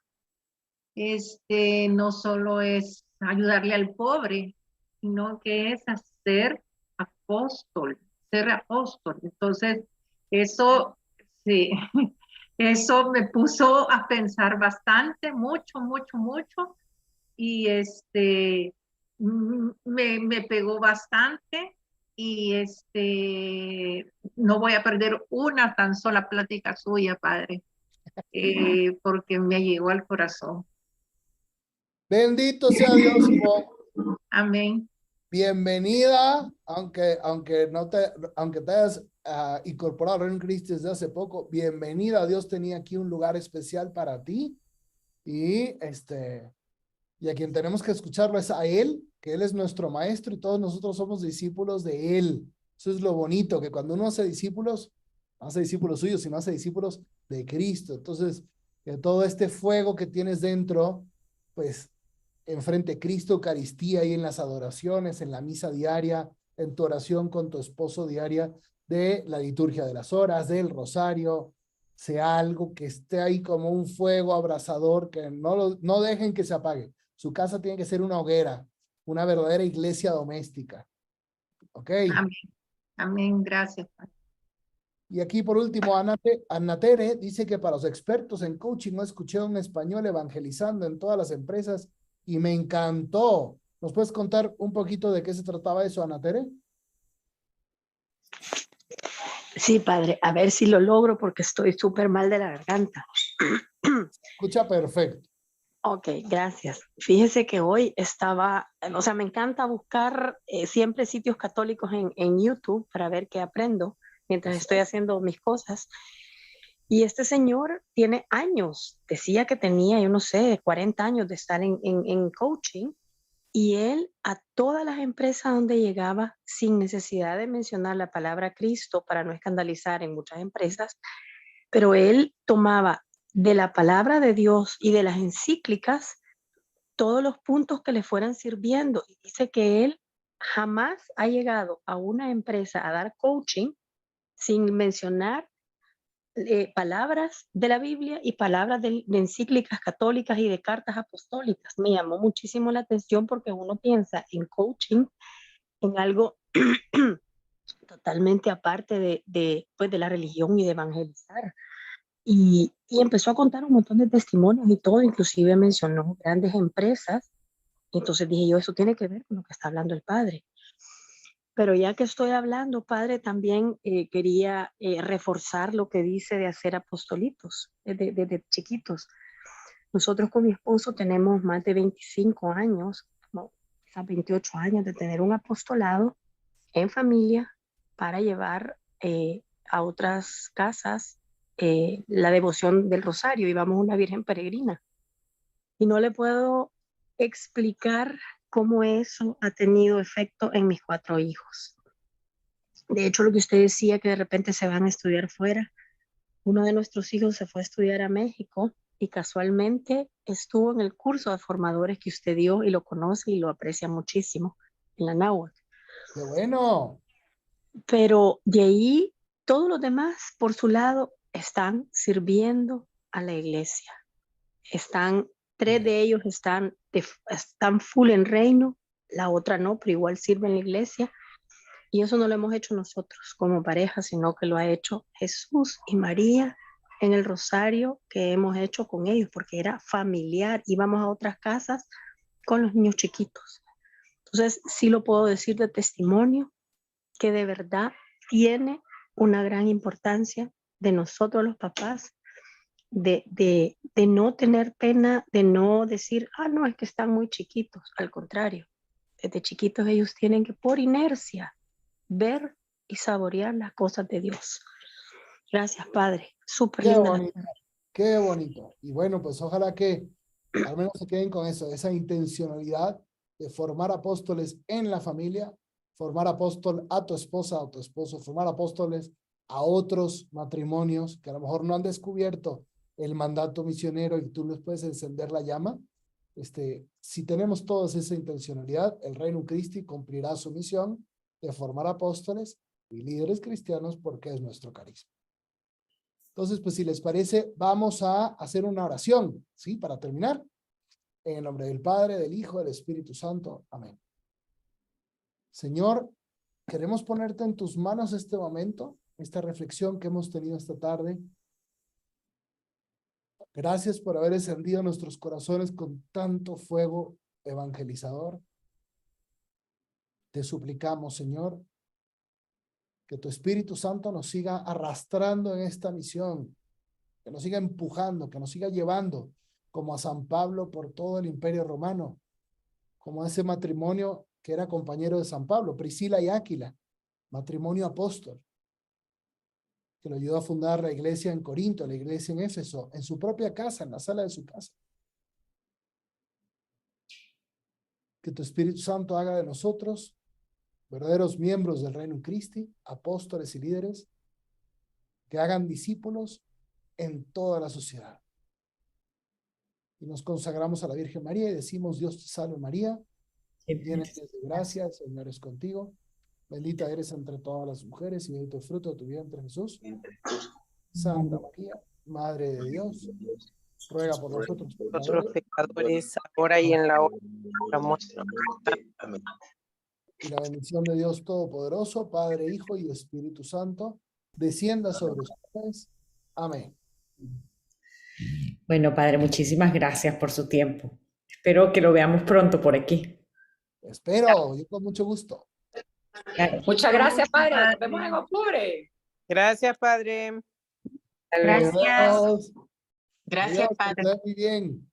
no solo es ayudarle al pobre, sino que es ser apóstol. Entonces, eso, sí, eso me puso a pensar bastante, mucho, y me pegó bastante, y no voy a perder una tan sola plática suya, padre, porque me llegó al corazón. Bendito sea Dios, Ivonne. Amén. Bienvenida, aunque te hayas incorporado al Reino de Cristo desde hace poco, bienvenida. Dios tenía aquí un lugar especial para ti y a quien tenemos que escucharlo es a Él, que Él es nuestro maestro y todos nosotros somos discípulos de Él. Eso es lo bonito, que cuando uno hace discípulos, no hace discípulos suyos, sino hace discípulos de Cristo. Entonces, que todo este fuego que tienes dentro, pues, enfrente a Cristo, Eucaristía y en las adoraciones, en la misa diaria, en tu oración con tu esposo diaria, de la liturgia de las horas, del rosario, sea algo que esté ahí como un fuego abrasador, que no dejen que se apague. Su casa tiene que ser una hoguera, una verdadera iglesia doméstica. ¿Ok? Amén. Amén, gracias. Y aquí por último, Ana Tere dice que para los expertos en coaching no escuché un español evangelizando en todas las empresas y me encantó. ¿Nos puedes contar un poquito de qué se trataba eso, Ana Tere? Sí, padre, a ver si lo logro porque estoy súper mal de la garganta. Escucha perfecto. Ok, gracias. Fíjese que hoy estaba, o sea, me encanta buscar siempre sitios católicos en YouTube para ver qué aprendo mientras estoy haciendo mis cosas. Y este señor tiene años, decía que tenía, yo no sé, 40 años de estar en coaching, y él a todas las empresas donde llegaba, sin necesidad de mencionar la palabra Cristo para no escandalizar en muchas empresas, pero él tomaba de la palabra de Dios y de las encíclicas todos los puntos que le fueran sirviendo. Y dice que él jamás ha llegado a una empresa a dar coaching sin mencionar palabras de la Biblia y palabras de encíclicas católicas y de cartas apostólicas. Me llamó muchísimo la atención porque uno piensa en coaching, en algo totalmente aparte pues, de la religión y de evangelizar. Y empezó a contar un montón de testimonios y todo, inclusive mencionó grandes empresas. Entonces dije yo, eso tiene que ver con lo que está hablando el padre. Pero ya que estoy hablando, padre, también quería reforzar lo que dice de hacer apostolitos de chiquitos. Nosotros con mi esposo tenemos más de 25 años, no, quizás 28 años de tener un apostolado en familia para llevar a otras casas la devoción del rosario. Íbamos a una Virgen Peregrina. Y no le puedo explicar cómo eso ha tenido efecto en mis 4 hijos. De hecho, lo que usted decía, que de repente se van a estudiar fuera, uno de nuestros hijos se fue a estudiar a México y casualmente estuvo en el curso de formadores que usted dio y lo conoce y lo aprecia muchísimo en la náhuatl. ¡Qué bueno! Pero de ahí, todos los demás, por su lado, están sirviendo a la iglesia. 3 de ellos están full en reino, la otra no, pero igual sirve en la iglesia. Y eso no lo hemos hecho nosotros como pareja, sino que lo ha hecho Jesús y María en el rosario que hemos hecho con ellos, porque era familiar. Íbamos a otras casas con los niños chiquitos. Entonces, sí lo puedo decir de testimonio, que de verdad tiene una gran importancia de nosotros los papás, de no tener pena, de no decir, no, es que están muy chiquitos. Al contrario, desde chiquitos ellos tienen que, por inercia, ver y saborear las cosas de Dios. Gracias, Padre. Súper Qué linda. bonito, qué bonito. Y bueno, pues ojalá que al menos se queden con eso, esa intencionalidad de formar apóstoles en la familia, formar apóstol a tu esposa, a tu esposo, formar apóstoles a otros matrimonios que a lo mejor no han descubierto el mandato misionero y tú les puedes encender la llama. Si tenemos todos esa intencionalidad, el Reino Christi cumplirá su misión de formar apóstoles y líderes cristianos porque es nuestro carisma. Entonces, pues si les parece, vamos a hacer una oración, ¿sí? Para terminar. En el nombre del Padre, del Hijo, del Espíritu Santo. Amén. Señor, queremos ponerte en tus manos este momento, esta reflexión que hemos tenido esta tarde. Gracias por haber encendido nuestros corazones con tanto fuego evangelizador. Te suplicamos, Señor, que tu Espíritu Santo nos siga arrastrando en esta misión, que nos siga empujando, que nos siga llevando, como a San Pablo por todo el Imperio Romano, como a ese matrimonio que era compañero de San Pablo, Priscila y Áquila, matrimonio apóstol, que lo ayudó a fundar la iglesia en Corinto, la iglesia en Éfeso, en su propia casa, en la sala de su casa. Que tu Espíritu Santo haga de nosotros verdaderos miembros del Reino Christi, apóstoles y líderes, que hagan discípulos en toda la sociedad. Y nos consagramos a la Virgen María y decimos: Dios te salve María, llena eres de gracia, el Señor es contigo, bendita eres entre todas las mujeres y bendito el fruto de tu vientre Jesús. Santa María, Madre de Dios, ruega por nosotros pecadores, ahora y en la hora de nuestra muerte. Amén. Y la bendición de Dios Todopoderoso, Padre, Hijo y Espíritu Santo, descienda sobre ustedes. Amén. Bueno, Padre, muchísimas gracias por su tiempo. Espero que lo veamos pronto por aquí. Espero, yo con mucho gusto. Muchas gracias, Padre. Nos vemos en octubre. Gracias, Padre. Gracias. Gracias, Adiós, que Padre. te vaya muy bien.